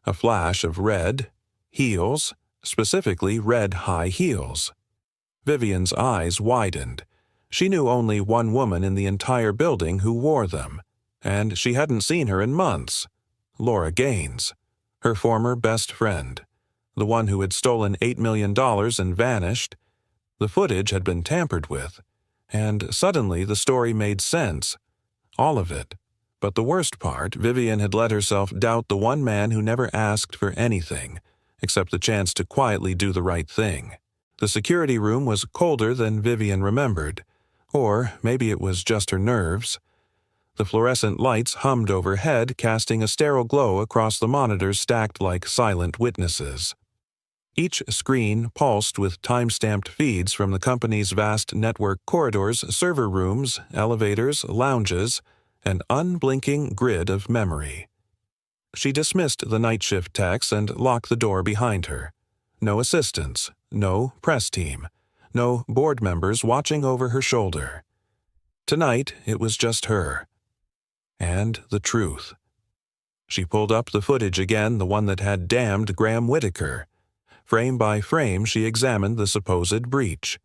A flash of red, heels, specifically red high heels. Vivian's eyes widened. She knew only one woman in the entire building who wore them, and she hadn't seen her in months. Laura Gaines, her former best friend, the one who had stolen $8 million and vanished. The footage had been tampered with, and suddenly the story made sense. All of it. But the worst part, Vivian had let herself doubt the one man who never asked for anything, except the chance to quietly do the right thing. The security room was colder than Vivian remembered, or maybe it was just her nerves. The fluorescent lights hummed overhead, casting a sterile glow across the monitors stacked like silent witnesses. Each screen pulsed with time-stamped feeds from the company's vast network corridors, server rooms, elevators, lounges, an unblinking grid of memory. She dismissed the night shift techs and locked the door behind her. No assistants, no press team, no board members watching over her shoulder. Tonight, it was just her. And the truth. She pulled up the footage again, the one that had damned Graham Whitaker. Frame by frame, she examined the supposed breach.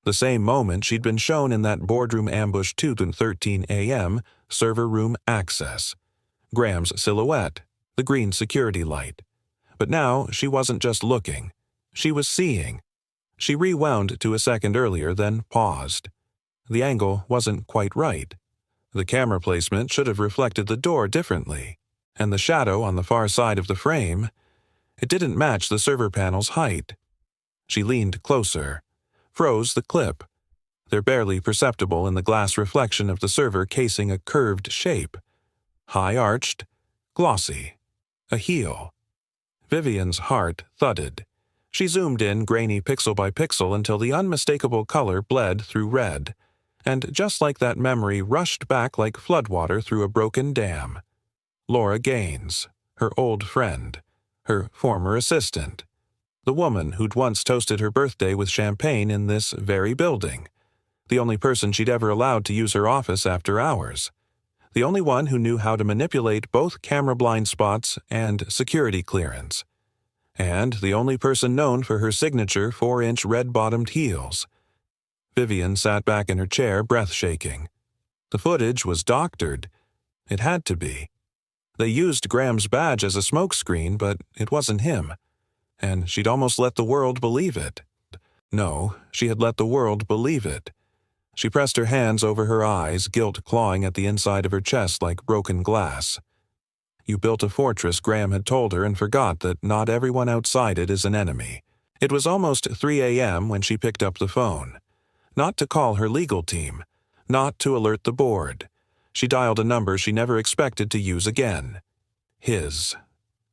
The same moment she'd been shown in that boardroom ambush 2:13 a.m., server room access. Graham's silhouette, the green security light. But now she wasn't just looking. She was seeing. She rewound to a second earlier, then paused. The angle wasn't quite right. The camera placement should have reflected the door differently, and the shadow on the far side of the frame, it didn't match the server panel's height. She leaned closer, froze the clip. They're barely perceptible in the glass reflection of the server casing a curved shape. High-arched, glossy, a heel. Vivian's heart thudded. She zoomed in grainy pixel by pixel until the unmistakable color bled through red, and just like that memory rushed back like floodwater through a broken dam. Laura Gaines, her old friend, her former assistant, the woman who'd once toasted her birthday with champagne in this very building, the only person she'd ever allowed to use her office after hours, the only one who knew how to manipulate both camera blind spots and security clearance, and the only person known for her signature 4-inch red-bottomed heels. Vivian sat back in her chair, breath shaking. The footage was doctored. It had to be. They used Graham's badge as a smokescreen, but it wasn't him. And she'd almost let the world believe it. No, she had let the world believe it. She pressed her hands over her eyes, guilt clawing at the inside of her chest like broken glass. You built a fortress, Graham had told her, and forgot that not everyone outside it is an enemy. It was almost 3 a.m. when she picked up the phone. Not to call her legal team, not to alert the board. She dialed a number she never expected to use again. His.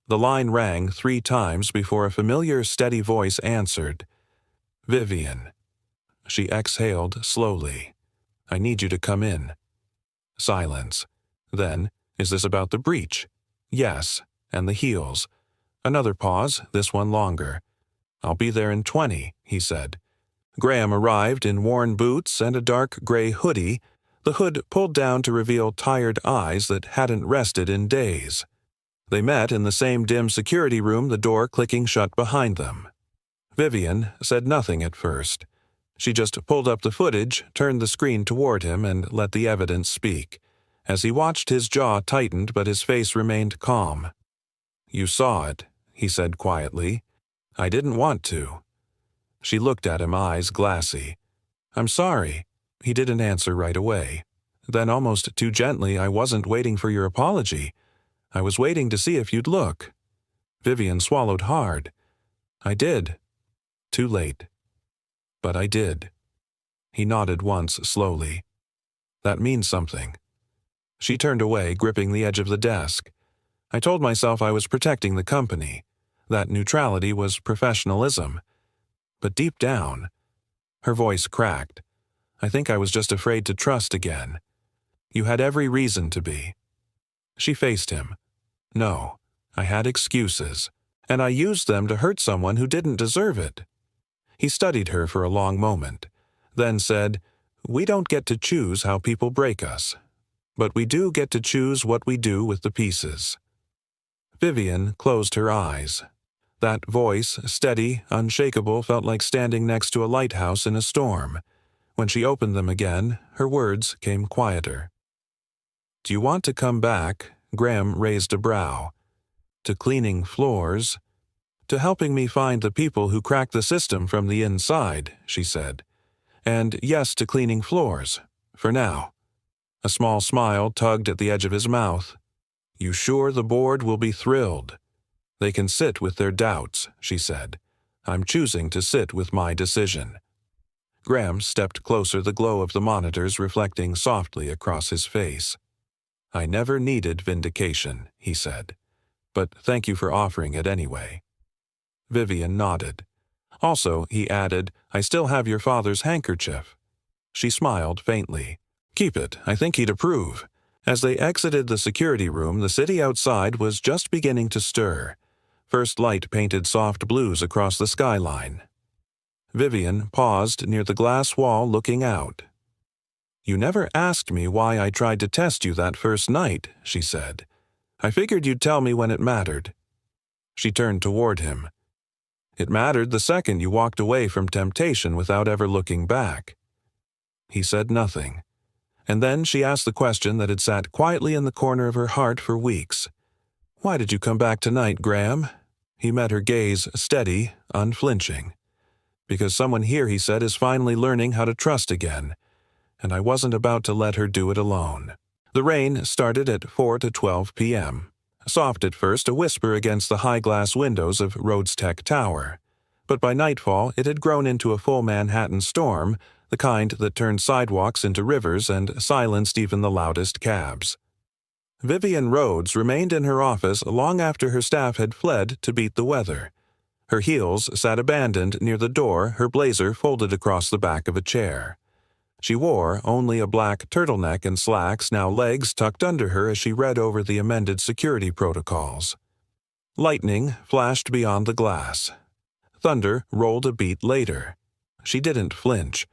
The line rang 3 times before a familiar, steady voice answered. Vivian. She exhaled slowly. I need you to come in. Silence. Then, is this about the breach? Yes, and the heels. Another pause, this one longer. I'll be there in 20, he said. Graham arrived in worn boots and a dark gray hoodie, the hood pulled down to reveal tired eyes that hadn't rested in days. They met in the same dim security room, the door clicking shut behind them. Vivian said nothing at first. She just pulled up the footage, turned the screen toward him, and let the evidence speak. As he watched, his jaw tightened, but his face remained calm. You saw it, he said quietly. I didn't want to. She looked at him, eyes glassy. I'm sorry. He didn't answer right away. Then almost too gently, I wasn't waiting for your apology. I was waiting to see if you'd look. Vivian swallowed hard. I did. Too late. But I did. He nodded once, slowly. That means something. She turned away, gripping the edge of the desk. I told myself I was protecting the company, that neutrality was professionalism. But deep down, her voice cracked. I think I was just afraid to trust again. You had every reason to be. She faced him. No, I had excuses, and I used them to hurt someone who didn't deserve it. He studied her for a long moment, then said, We don't get to choose how people break us, but we do get to choose what we do with the pieces. Vivian closed her eyes. That voice, steady, unshakable, felt like standing next to a lighthouse in a storm. When she opened them again, her words came quieter. "Do you want to come back?" Graham raised a brow. "To cleaning floors? To helping me find the people who crack the system from the inside," she said. "And yes, to cleaning floors. For now." A small smile tugged at the edge of his mouth. "You sure the board will be thrilled? They can sit with their doubts," she said. "I'm choosing to sit with my decision." Graham stepped closer, the glow of the monitors reflecting softly across his face. "I never needed vindication," he said. "But thank you for offering it anyway." Vivian nodded. "Also," he added, "I still have your father's handkerchief." She smiled faintly. "Keep it. I think he'd approve." As they exited the security room, the city outside was just beginning to stir. First light painted soft blues across the skyline. Vivian paused near the glass wall looking out. "You never asked me why I tried to test you that first night," she said. "I figured you'd tell me when it mattered." She turned toward him. "It mattered the second you walked away from temptation without ever looking back." He said nothing. And then she asked the question that had sat quietly in the corner of her heart for weeks. "Why did you come back tonight, Graham?" He met her gaze, steady, unflinching. "Because someone here," he said, "is finally learning how to trust again. And I wasn't about to let her do it alone." The rain started at 4 to 12 p.m. Soft at first, a whisper against the high glass windows of Rhodes Tech Tower. But by nightfall, it had grown into a full Manhattan storm, the kind that turned sidewalks into rivers and silenced even the loudest cabs. Vivian Rhodes remained in her office long after her staff had fled to beat the weather. Her heels sat abandoned near the door, her blazer folded across the back of a chair. She wore only a black turtleneck and slacks, now legs tucked under her as she read over the amended security protocols. Lightning flashed beyond the glass. Thunder rolled a beat later. She didn't flinch.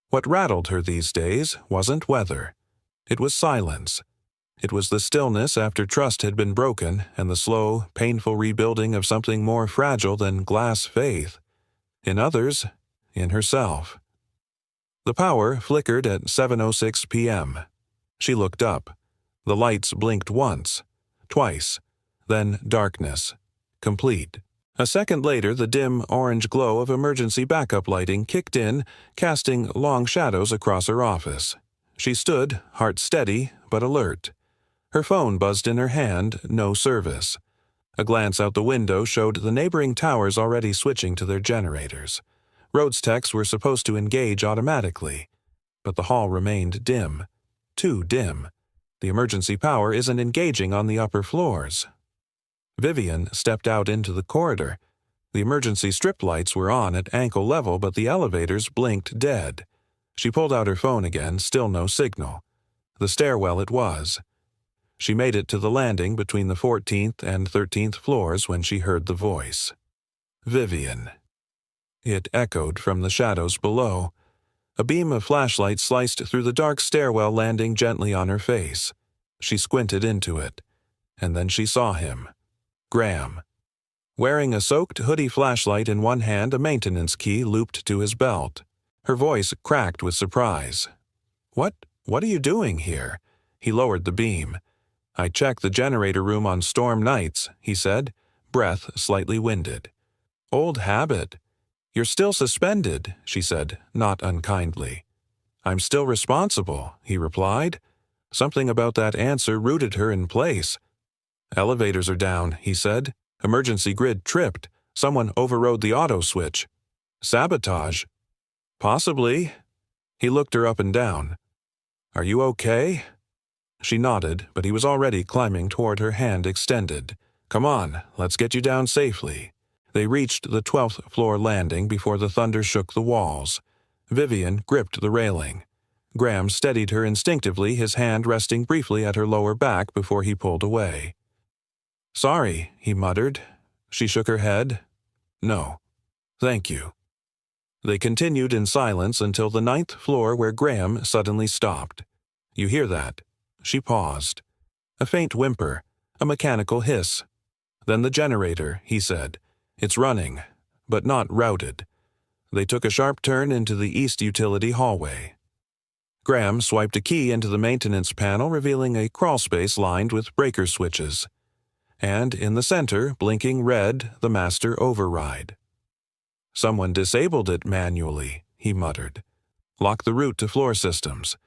What rattled her these days wasn't weather. It was silence. It was the stillness after trust had been broken and the slow, painful rebuilding of something more fragile than glass faith. In others, in herself. The power flickered at 7:06 p.m. She looked up. The lights blinked once, twice, then darkness, complete. A second later, the dim orange glow of emergency backup lighting kicked in, casting long shadows across her office. She stood, heart steady but alert. Her phone buzzed in her hand, no service. A glance out the window showed the neighboring towers already switching to their generators. Rhodes techs were supposed to engage automatically, but the hall remained dim. Too dim. The emergency power isn't engaging on the upper floors. Vivian stepped out into the corridor. The emergency strip lights were on at ankle level, but the elevators blinked dead. She pulled out her phone again, still no signal. The stairwell it was. She made it to the landing between the 14th and 13th floors when she heard the voice. "Vivian." It echoed from the shadows below. A beam of flashlight sliced through the dark stairwell, landing gently on her face. She squinted into it, and then she saw him. Graham. Wearing a soaked hoodie flashlight in one hand, a maintenance key looped to his belt. Her voice cracked with surprise. What are you doing here?" He lowered the beam. "I check the generator room on storm nights," he said, breath slightly winded. "Old habit." "You're still suspended," she said, not unkindly. "I'm still responsible," he replied. Something about that answer rooted her in place. "Elevators are down," he said. "Emergency grid tripped. Someone overrode the auto switch." "Sabotage?" "Possibly." He looked her up and down. "Are you okay?" She nodded, but he was already climbing toward her, hand extended. "Come on, let's get you down safely." They reached the 12th floor landing before the thunder shook the walls. Vivian gripped the railing. Graham steadied her instinctively, his hand resting briefly at her lower back before he pulled away. "Sorry," he muttered. She shook her head. "No. Thank you." They continued in silence until the 9th floor where Graham suddenly stopped. "You hear that?" She paused. A faint whimper, a mechanical hiss. "Then the generator," he said. "It's running, but not routed." They took a sharp turn into the east utility hallway. Graham swiped a key into the maintenance panel, revealing a crawlspace lined with breaker switches. And in the center, blinking red, the master override. "Someone disabled it manually," he muttered. "Locked the route to floor systems,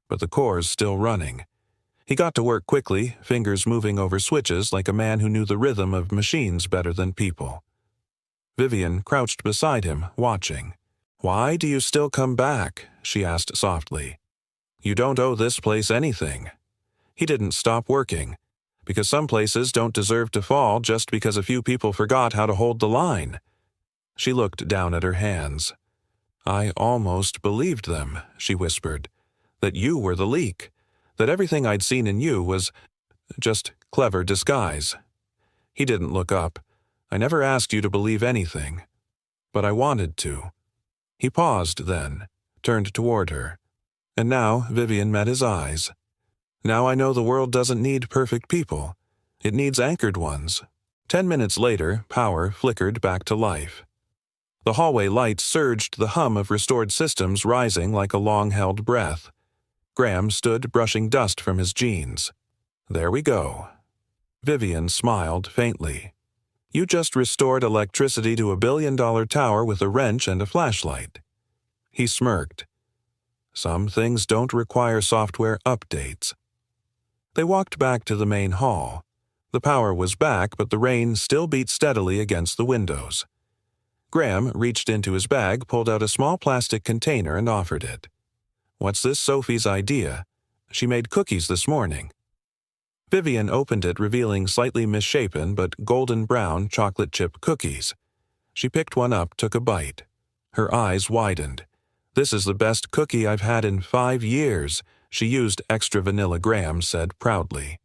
but the core's still running." He got to work quickly, fingers moving over switches like a man who knew the rhythm of machines better than people. Vivian crouched beside him, watching. "Why do you still come back?" she asked softly. "You don't owe this place anything." He didn't stop working, because some places don't deserve to fall just because a few people forgot how to hold the line. She looked down at her hands. "I almost believed them," she whispered, "that you were the leak, that everything I'd seen in you was just clever disguise." He didn't look up. "I never asked you to believe anything, but I wanted to." He paused then, turned toward her. And now Vivian met his eyes. "Now I know the world doesn't need perfect people. It needs anchored ones." 10 minutes later, power flickered back to life. The hallway lights surged, the hum of restored systems rising like a long-held breath. Graham stood brushing dust from his jeans. "There we go." Vivian smiled faintly. "You just restored electricity to a billion-dollar tower with a wrench and a flashlight." He smirked. "Some things don't require software updates." They walked back to the main hall. The power was back, but the rain still beat steadily against the windows. Graham reached into his bag, pulled out a small plastic container, and offered it. "What's this Sophie's idea? She made cookies this morning." Vivian opened it, revealing slightly misshapen but golden-brown chocolate chip cookies. She picked one up, took a bite. Her eyes widened. "This is the best cookie I've had in 5 years. She used extra vanilla," Graham said proudly.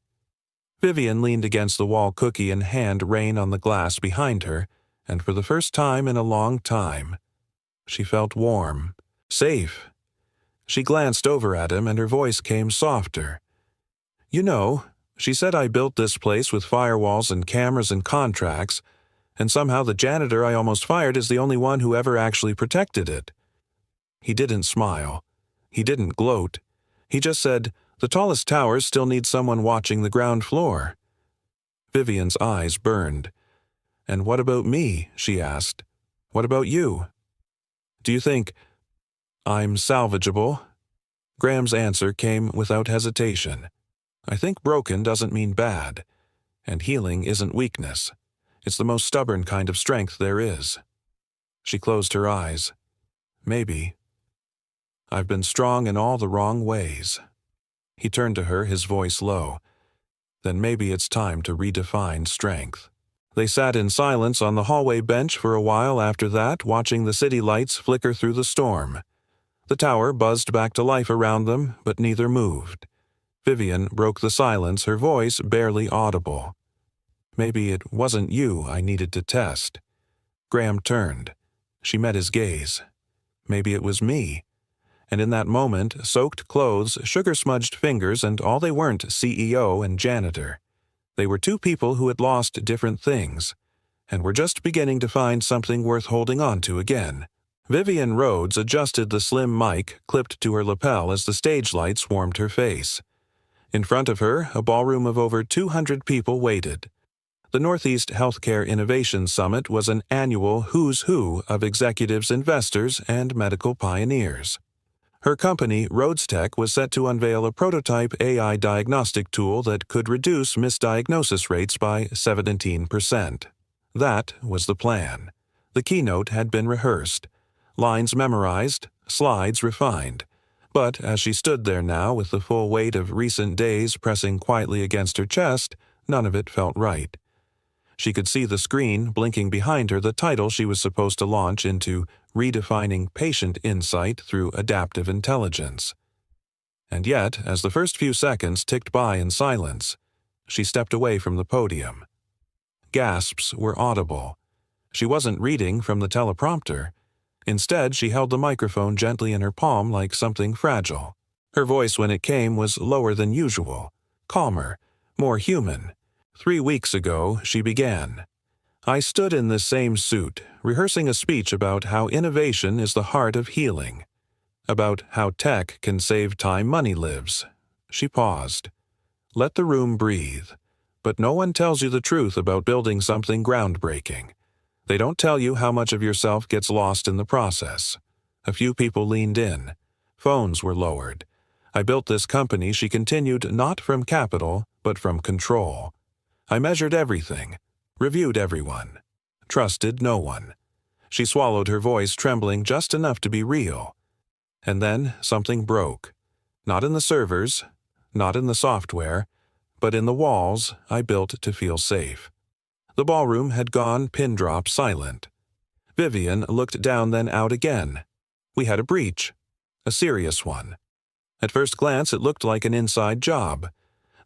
Vivian leaned against the wall, cookie in hand, rain on the glass behind her, and for the first time in a long time, she felt warm, safe. She glanced over at him, and her voice came softer. "You know, she said I built this place with firewalls and cameras and contracts, and somehow the janitor I almost fired is the only one who ever actually protected it." He didn't smile. He didn't gloat. He just said, "The tallest towers still need someone watching the ground floor." Vivian's eyes burned. "And what about me?" she asked. "What about you? Do you think I'm salvageable?" Graham's answer came without hesitation. "I think broken doesn't mean bad, and healing isn't weakness. It's the most stubborn kind of strength there is." She closed her eyes. "Maybe. I've been strong in all the wrong ways." He turned to her, his voice low. "Then maybe it's time to redefine strength." They sat in silence on the hallway bench for a while after that, watching the city lights flicker through the storm. The tower buzzed back to life around them, but neither moved. Vivian broke the silence, her voice barely audible. "Maybe it wasn't you I needed to test." Graham turned. She met his gaze. "Maybe it was me." And in that moment, soaked clothes, sugar-smudged fingers, and all they weren't CEO and janitor. They were two people who had lost different things, and were just beginning to find something worth holding on to again. Vivian Rhodes adjusted the slim mic clipped to her lapel as the stage lights warmed her face. In front of her, a ballroom of over 200 people waited. The Northeast Healthcare Innovation Summit was an annual who's who of executives, investors, and medical pioneers. Her company, Rhodes Tech, was set to unveil a prototype AI diagnostic tool that could reduce misdiagnosis rates by 17%. That was the plan. The keynote had been rehearsed, lines memorized, slides refined. But as she stood there now with the full weight of recent days pressing quietly against her chest, none of it felt right. She could see the screen blinking behind her, the title she was supposed to launch into Redefining Patient Insight Through Adaptive Intelligence. And yet, as the first few seconds ticked by in silence, she stepped away from the podium. Gasps were audible. She wasn't reading from the teleprompter. Instead, she held the microphone gently in her palm like something fragile. Her voice when it came was lower than usual, calmer, more human. 3 weeks ago, she began. I stood in this same suit, rehearsing a speech about how innovation is the heart of healing, about how tech can save time money lives. She paused. Let the room breathe. But no one tells you the truth about building something groundbreaking. They don't tell you how much of yourself gets lost in the process. A few people leaned in. Phones were lowered. I built this company, she continued, not from capital, but from control. I measured everything, reviewed everyone, trusted no one. She swallowed, her voice trembling just enough to be real. And then something broke. Not in the servers, not in the software, but in the walls I built to feel safe. The ballroom had gone pin-drop silent. Vivian looked down, then out again. We had a breach. A serious one. At first glance, it looked like an inside job.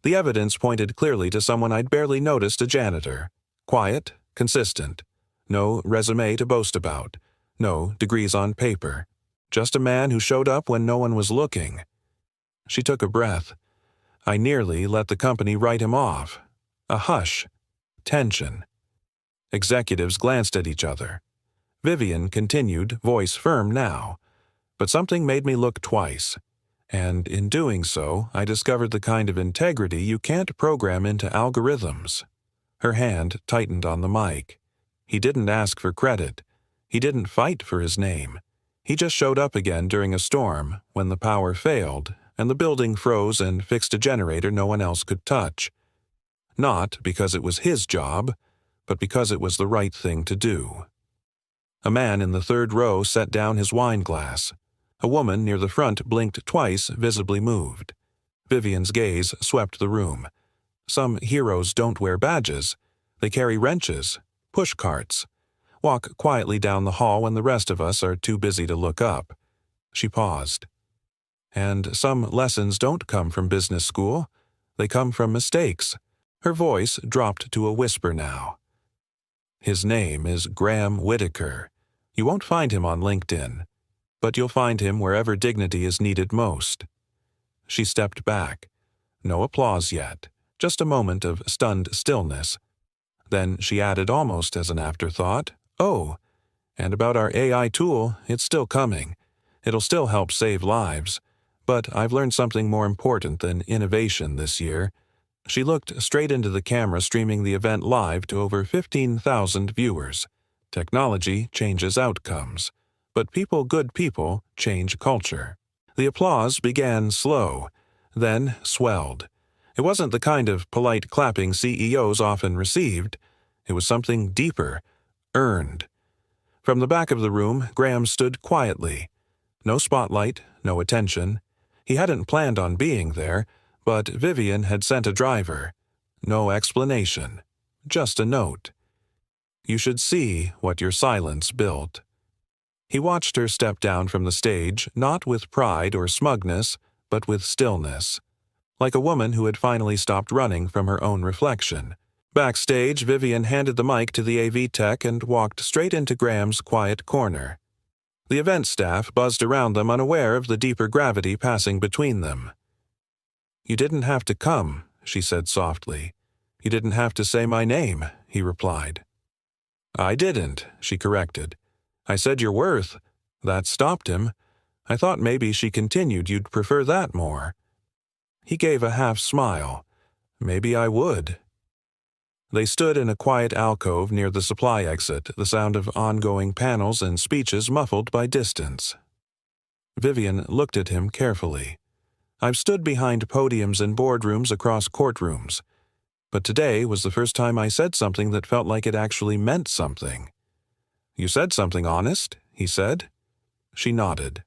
The evidence pointed clearly to someone I'd barely noticed, a janitor. Quiet, consistent. No resume to boast about. No degrees on paper. Just a man who showed up when no one was looking. She took a breath. I nearly let the company write him off. A hush. Tension. Executives glanced at each other. Vivian continued, voice firm now. But something made me look twice. And in doing so, I discovered the kind of integrity you can't program into algorithms. Her hand tightened on the mic. He didn't ask for credit. He didn't fight for his name. He just showed up again during a storm, when the power failed, and the building froze and fixed a generator no one else could touch. Not because it was his job, but because it was the right thing to do. A man in the third row set down his wine glass. A woman near the front blinked twice, visibly moved. Vivian's gaze swept the room. Some heroes don't wear badges. They carry wrenches, push carts, walk quietly down the hall when the rest of us are too busy to look up. She paused. And some lessons don't come from business school. They come from mistakes. Her voice dropped to a whisper now. His name is Graham Whitaker. You won't find him on LinkedIn, but you'll find him wherever dignity is needed most. She stepped back. No applause yet, just a moment of stunned stillness. Then she added almost as an afterthought, "Oh, and about our AI tool, it's still coming. It'll still help save lives. But I've learned something more important than innovation this year." She looked straight into the camera streaming the event live to over 15,000 viewers. Technology changes outcomes, but good people, change culture. The applause began slow, then swelled. It wasn't the kind of polite clapping CEOs often received. It was something deeper, earned. From the back of the room, Graham stood quietly. No spotlight, no attention. He hadn't planned on being there, but Vivian had sent a driver. No explanation, just a note. You should see what your silence built. He watched her step down from the stage, not with pride or smugness, but with stillness, like a woman who had finally stopped running from her own reflection. Backstage, Vivian handed the mic to the AV tech and walked straight into Graham's quiet corner. The event staff buzzed around them, unaware of the deeper gravity passing between them. "You didn't have to come," she said softly. "You didn't have to say my name," he replied. "I didn't," she corrected. "I said your worth." That stopped him. I thought maybe, she continued, you'd prefer that more. He gave a half smile. Maybe I would. They stood in a quiet alcove near the supply exit, the sound of ongoing panels and speeches muffled by distance. Vivian looked at him carefully. I've stood behind podiums in boardrooms across courtrooms, but today was the first time I said something that felt like it actually meant something. "You said something honest," he said. She nodded.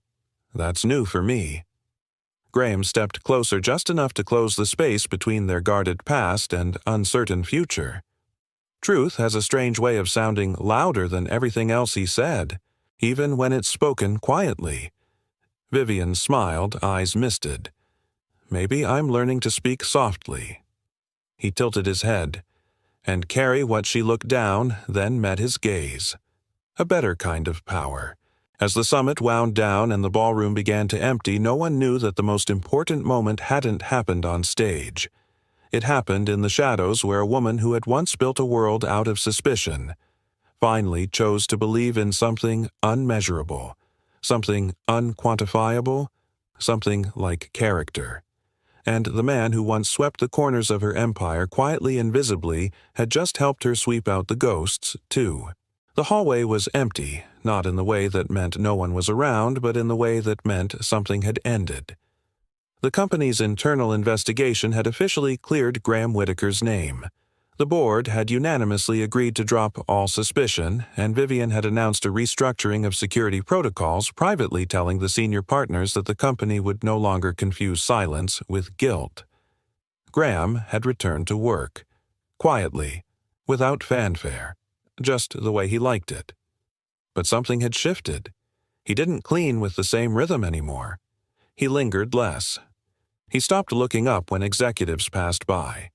"That's new for me." Graham stepped closer just enough to close the space between their guarded past and uncertain future. Truth has a strange way of sounding louder than everything else he said, even when it's spoken quietly. Vivian smiled, eyes misted. Maybe I'm learning to speak softly. He tilted his head, and carry what she looked down, then met his gaze. A better kind of power. As the summit wound down and the ballroom began to empty, no one knew that the most important moment hadn't happened on stage. It happened in the shadows, where a woman who had once built a world out of suspicion finally chose to believe in something unmeasurable, something unquantifiable, something like character. And the man who once swept the corners of her empire quietly and visibly had just helped her sweep out the ghosts, too. The hallway was empty, not in the way that meant no one was around, but in the way that meant something had ended. The company's internal investigation had officially cleared Graham Whitaker's name. The board had unanimously agreed to drop all suspicion, and Vivian had announced a restructuring of security protocols, privately telling the senior partners that the company would no longer confuse silence with guilt. Graham had returned to work, quietly, without fanfare, just the way he liked it. But something had shifted. He didn't clean with the same rhythm anymore. He lingered less. He stopped looking up when executives passed by.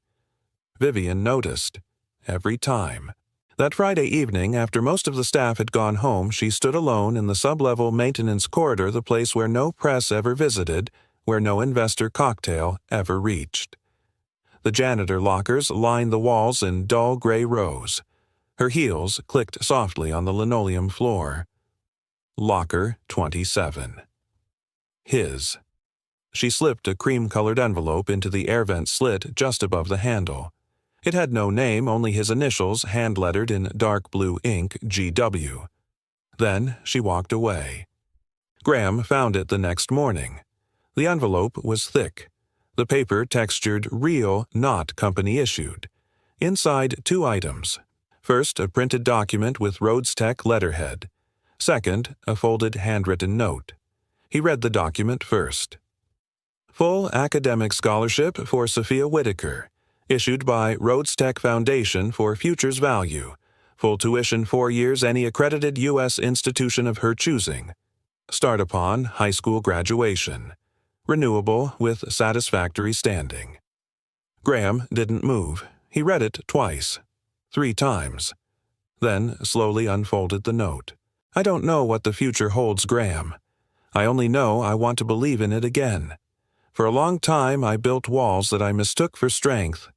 Vivian noticed, every time. That Friday evening, after most of the staff had gone home, she stood alone in the sub-level maintenance corridor, the place where no press ever visited, where no investor cocktail ever reached. The janitor lockers lined the walls in dull gray rows. Her heels clicked softly on the linoleum floor. Locker 27. His. She slipped a cream-colored envelope into the air vent slit just above the handle. It had no name, only his initials, hand-lettered in dark blue ink, GW. Then she walked away. Graham found it the next morning. The envelope was thick. The paper textured real, not company-issued. Inside, 2 items. First, a printed document with Rhodes Tech letterhead. Second, a folded handwritten note. He read the document first. Full academic scholarship for Sophia Whitaker, issued by Rhodes Tech Foundation for Futures Value. Full tuition 4 years, any accredited U.S. institution of her choosing. Start upon high school graduation. Renewable with satisfactory standing. Graham didn't move. He read it twice. 3 times. Then slowly unfolded the note. I don't know what the future holds, Graham. I only know I want to believe in it again. For a long time I built walls that I mistook for strength.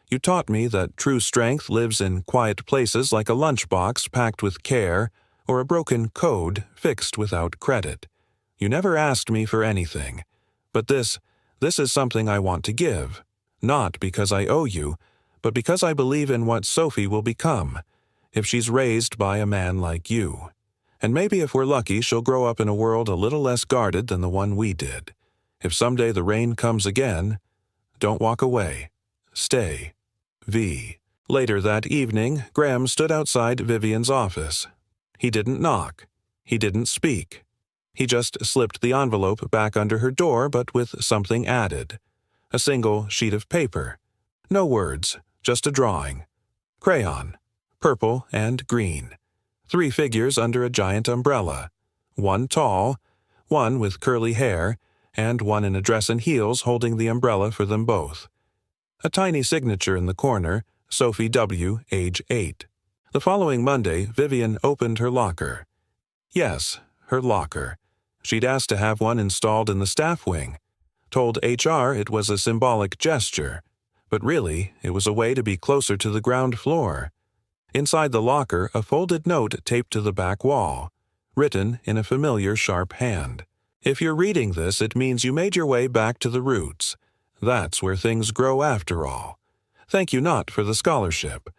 You taught me that true strength lives in quiet places like a lunchbox packed with care, or a broken code fixed without credit. You never asked me for anything. But this is something I want to give. Not because I owe you, but because I believe in what Sophie will become, if she's raised by a man like you. And maybe if we're lucky, she'll grow up in a world a little less guarded than the one we did. If someday the rain comes again, don't walk away. Stay. V. Later that evening, Graham stood outside Vivian's office. He didn't knock. He didn't speak. He just slipped the envelope back under her door, but with something added. A single sheet of paper. No words, just a drawing. Crayon. Purple and green. 3 figures under a giant umbrella. One tall, one with curly hair, and one in a dress and heels holding the umbrella for them both. A tiny signature in the corner, Sophie W., age 8. The following Monday, Vivian opened her locker. Yes, her locker. She'd asked to have one installed in the staff wing. Told HR it was a symbolic gesture, but really, it was a way to be closer to the ground floor. Inside the locker, a folded note taped to the back wall, written in a familiar sharp hand. If you're reading this, it means you made your way back to the roots. That's where things grow after all. Thank you not for the scholarship,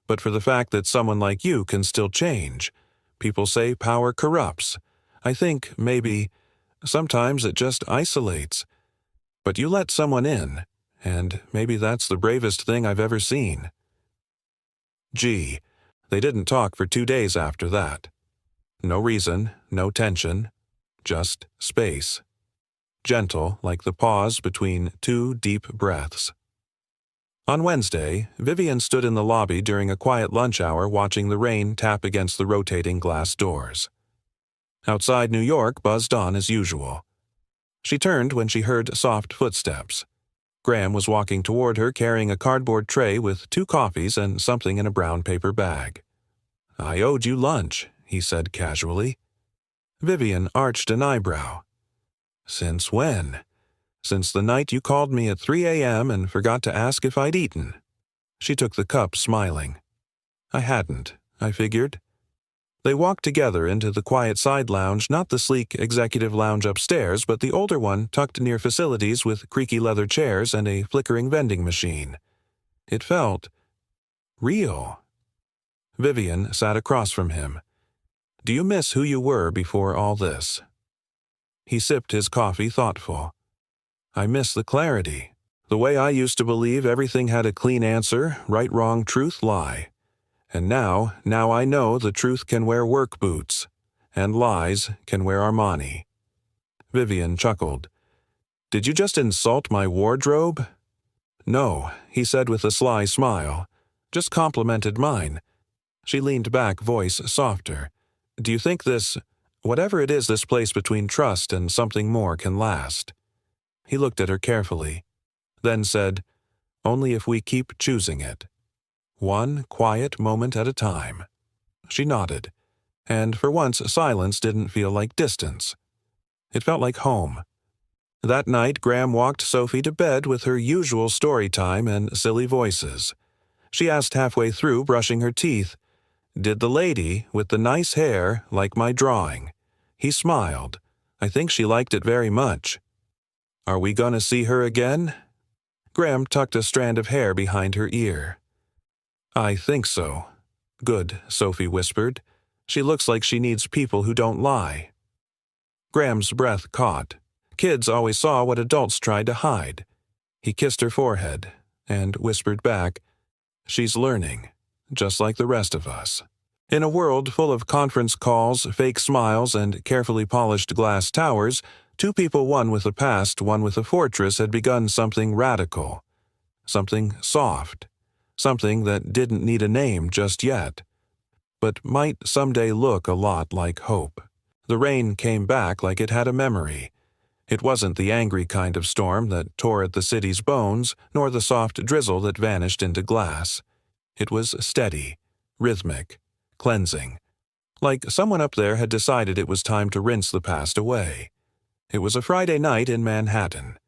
but for the fact that someone like you can still change. People say power corrupts. I think, maybe, sometimes it just isolates. But you let someone in, and maybe that's the bravest thing I've ever seen. G. They didn't talk for 2 days after that. No reason, no tension, just space. Gentle like the pause between 2 deep breaths. On Wednesday, Vivian stood in the lobby during a quiet lunch hour watching the rain tap against the rotating glass doors. Outside New York buzzed on as usual. She turned when she heard soft footsteps. Graham was walking toward her carrying a cardboard tray with 2 coffees and something in a brown paper bag. I owed you lunch, he said casually. Vivian arched an eyebrow. Since when? Since the night you called me at 3 a.m. and forgot to ask if I'd eaten. She took the cup, smiling. I hadn't, I figured. They walked together into the quiet side lounge, not the sleek executive lounge upstairs, but the older one tucked near facilities with creaky leather chairs and a flickering vending machine. It felt real. Vivian sat across from him. Do you miss who you were before all this? He sipped his coffee, thoughtful. I miss the clarity. The way I used to believe everything had a clean answer, right, wrong, truth, lie. And now I know the truth can wear work boots, and lies can wear Armani. Vivian chuckled. Did you just insult my wardrobe? No, he said with a sly smile. Just complimented mine. She leaned back, voice softer. Do you think whatever it is, this place between trust and something more can last? He looked at her carefully, then said, only if we keep choosing it. One quiet moment at a time. She nodded, and for once silence didn't feel like distance. It felt like home. That night, Graham walked Sophie to bed with her usual story time and silly voices. She asked halfway through, brushing her teeth, did the lady with the nice hair like my drawing? He smiled. I think she liked it very much. Are we going to see her again? Graham tucked a strand of hair behind her ear. I think so. Good, Sophie whispered. She looks like she needs people who don't lie. Graham's breath caught. Kids always saw what adults tried to hide. He kissed her forehead and whispered back, she's learning, just like the rest of us. In a world full of conference calls, fake smiles, and carefully polished glass towers, two people, one with a past, one with a fortress, had begun something radical. Something soft. Something that didn't need a name just yet, but might someday look a lot like hope. The rain came back like it had a memory. It wasn't the angry kind of storm that tore at the city's bones, nor the soft drizzle that vanished into glass. It was steady, rhythmic, cleansing, like someone up there had decided it was time to rinse the past away. It was a Friday night in Manhattan,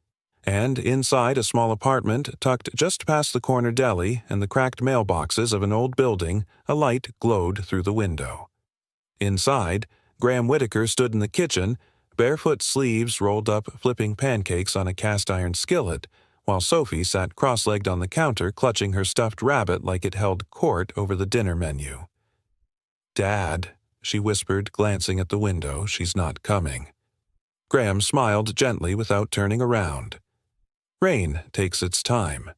and inside a small apartment tucked just past the corner deli and the cracked mailboxes of an old building, a light glowed through the window. Inside, Graham Whitaker stood in the kitchen, barefoot sleeves rolled up, flipping pancakes on a cast-iron skillet, while Sophie sat cross-legged on the counter, clutching her stuffed rabbit like it held court over the dinner menu. Dad, she whispered, glancing at the window, she's not coming. Graham smiled gently without turning around. Rain takes its time.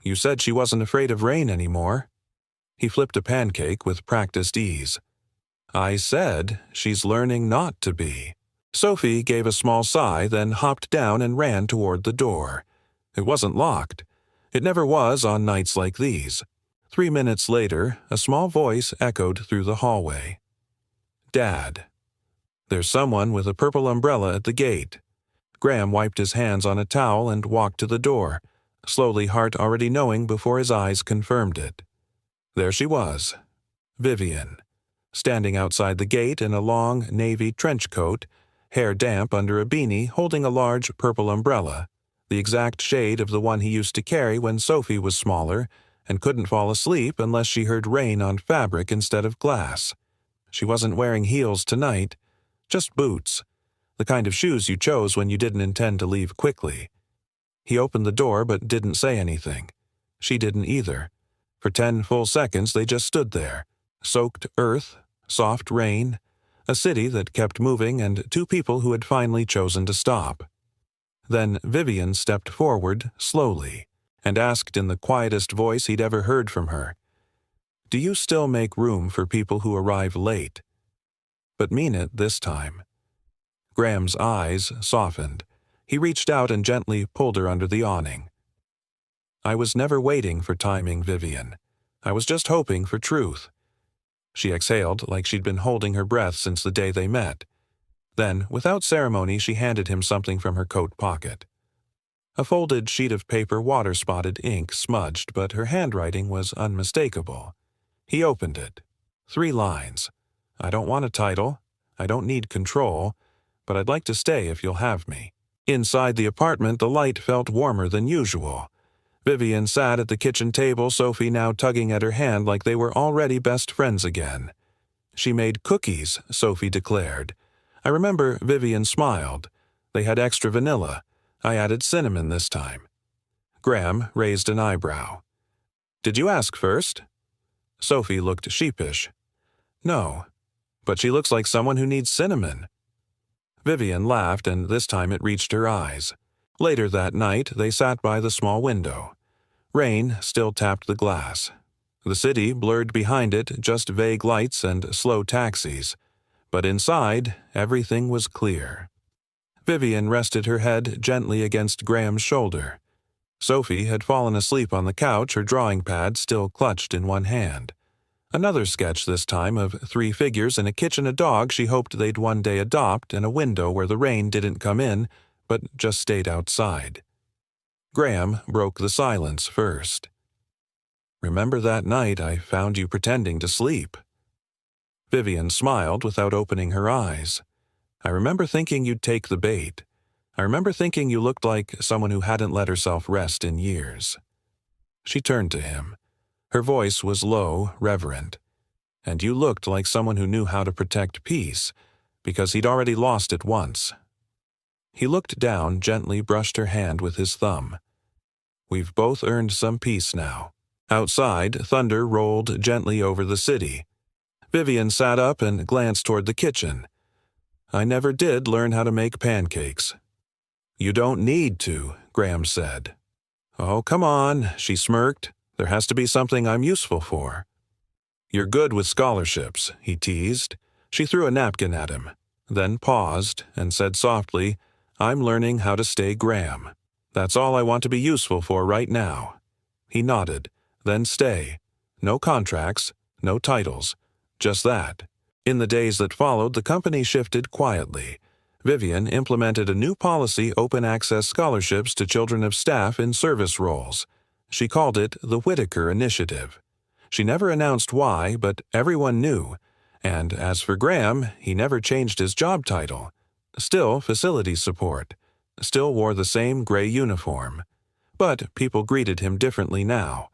You said she wasn't afraid of rain anymore. He flipped a pancake with practiced ease. I said she's learning not to be. Sophie gave a small sigh, then hopped down and ran toward the door. It wasn't locked. It never was on nights like these. 3 minutes later, a small voice echoed through the hallway. Dad. There's someone with a purple umbrella at the gate. Graham wiped his hands on a towel and walked to the door, slowly, heart already knowing before his eyes confirmed it. There she was, Vivian, standing outside the gate in a long navy trench coat, hair damp under a beanie, holding a large purple umbrella, the exact shade of the one he used to carry when Sophie was smaller and couldn't fall asleep unless she heard rain on fabric instead of glass. She wasn't wearing heels tonight, just boots. The kind of shoes you chose when you didn't intend to leave quickly. He opened the door but didn't say anything. She didn't either. For 10 full seconds they just stood there. Soaked earth, soft rain, a city that kept moving, and two people who had finally chosen to stop. Then Vivian stepped forward, slowly, and asked in the quietest voice he'd ever heard from her, Do you still make room for people who arrive late? But mean it this time. Graham's eyes softened. He reached out and gently pulled her under the awning. I was never waiting for timing, Vivian. I was just hoping for truth. She exhaled like she'd been holding her breath since the day they met. Then, without ceremony, she handed him something from her coat pocket. A folded sheet of paper, water-spotted ink smudged, but her handwriting was unmistakable. He opened it. 3 lines. I don't want a title. I don't need control, but I'd like to stay if you'll have me." Inside the apartment, the light felt warmer than usual. Vivian sat at the kitchen table, Sophie now tugging at her hand like they were already best friends again. "She made cookies," Sophie declared. I remember Vivian smiled. "They had extra vanilla. I added cinnamon this time." Graham raised an eyebrow. "Did you ask first?" Sophie looked sheepish. "No, but she looks like someone who needs cinnamon." Vivian laughed, and this time it reached her eyes. Later that night, they sat by the small window. Rain still tapped the glass. The city blurred behind it, just vague lights and slow taxis. But inside, everything was clear. Vivian rested her head gently against Graham's shoulder. Sophie had fallen asleep on the couch, her drawing pad still clutched in one hand. Another sketch this time of 3 figures in a kitchen, a dog she hoped they'd one day adopt, and a window where the rain didn't come in, but just stayed outside. Graham broke the silence first. "Remember that night I found you pretending to sleep?" Vivian smiled without opening her eyes. "I remember thinking you'd take the bait. I remember thinking you looked like someone who hadn't let herself rest in years." She turned to him. Her voice was low, reverent. "And you looked like someone who knew how to protect peace, because he'd already lost it once." He looked down, gently brushed her hand with his thumb. "We've both earned some peace now." Outside, thunder rolled gently over the city. Vivian sat up and glanced toward the kitchen. "I never did learn how to make pancakes." "You don't need to," Graham said. "Oh, come on," she smirked. "There has to be something I'm useful for." "You're good with scholarships," he teased. She threw a napkin at him, then paused and said softly, "I'm learning how to stay Graham. That's all I want to be useful for right now." He nodded, then stay. No contracts, no titles, just that. In the days that followed, the company shifted quietly. Vivian implemented a new policy, open access scholarships to children of staff in service roles. She called it the Whitaker Initiative. She never announced why, but everyone knew. And as for Graham, he never changed his job title. Still facility support. Still wore the same gray uniform. But people greeted him differently now.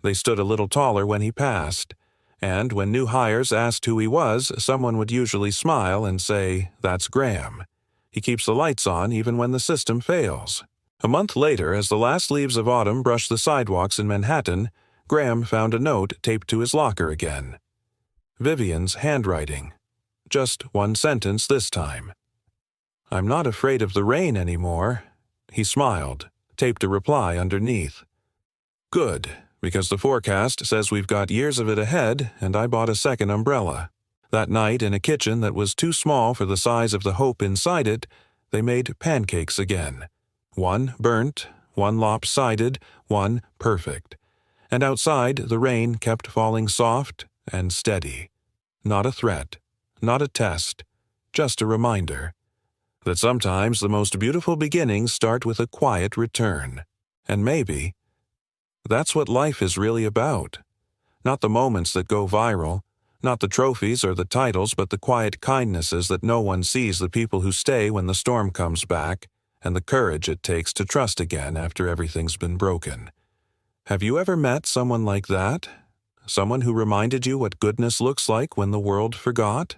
They stood a little taller when he passed. And when new hires asked who he was, someone would usually smile and say, "That's Graham. He keeps the lights on even when the system fails." A month later, as the last leaves of autumn brushed the sidewalks in Manhattan, Graham found a note taped to his locker again. Vivian's handwriting. Just one sentence this time. "I'm not afraid of the rain anymore." He smiled, taped a reply underneath. "Good, because the forecast says we've got years of it ahead, and I bought a second umbrella." That night, in a kitchen that was too small for the size of the hope inside it, they made pancakes again. One burnt, one lopsided, one perfect. And outside, the rain kept falling soft and steady. Not a threat, not a test, just a reminder that sometimes the most beautiful beginnings start with a quiet return. And maybe that's what life is really about. Not the moments that go viral, not the trophies or the titles, but the quiet kindnesses that no one sees, the people who stay when the storm comes back, and the courage it takes to trust again after everything's been broken. Have you ever met someone like that? Someone who reminded you what goodness looks like when the world forgot?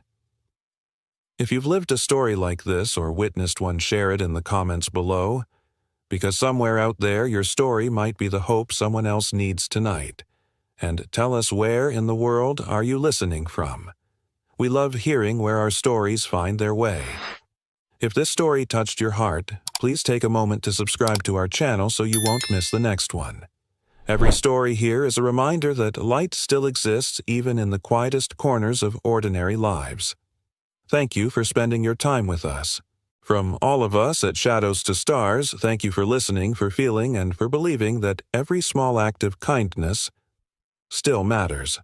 If you've lived a story like this or witnessed one, share it in the comments below, because somewhere out there your story might be the hope someone else needs tonight. And tell us, where in the world are you listening from? We love hearing where our stories find their way. If this story touched your heart, please take a moment to subscribe to our channel so you won't miss the next one. Every story here is a reminder that light still exists even in the quietest corners of ordinary lives. Thank you for spending your time with us. From all of us at Shadows to Stars, thank you for listening, for feeling, and for believing that every small act of kindness still matters.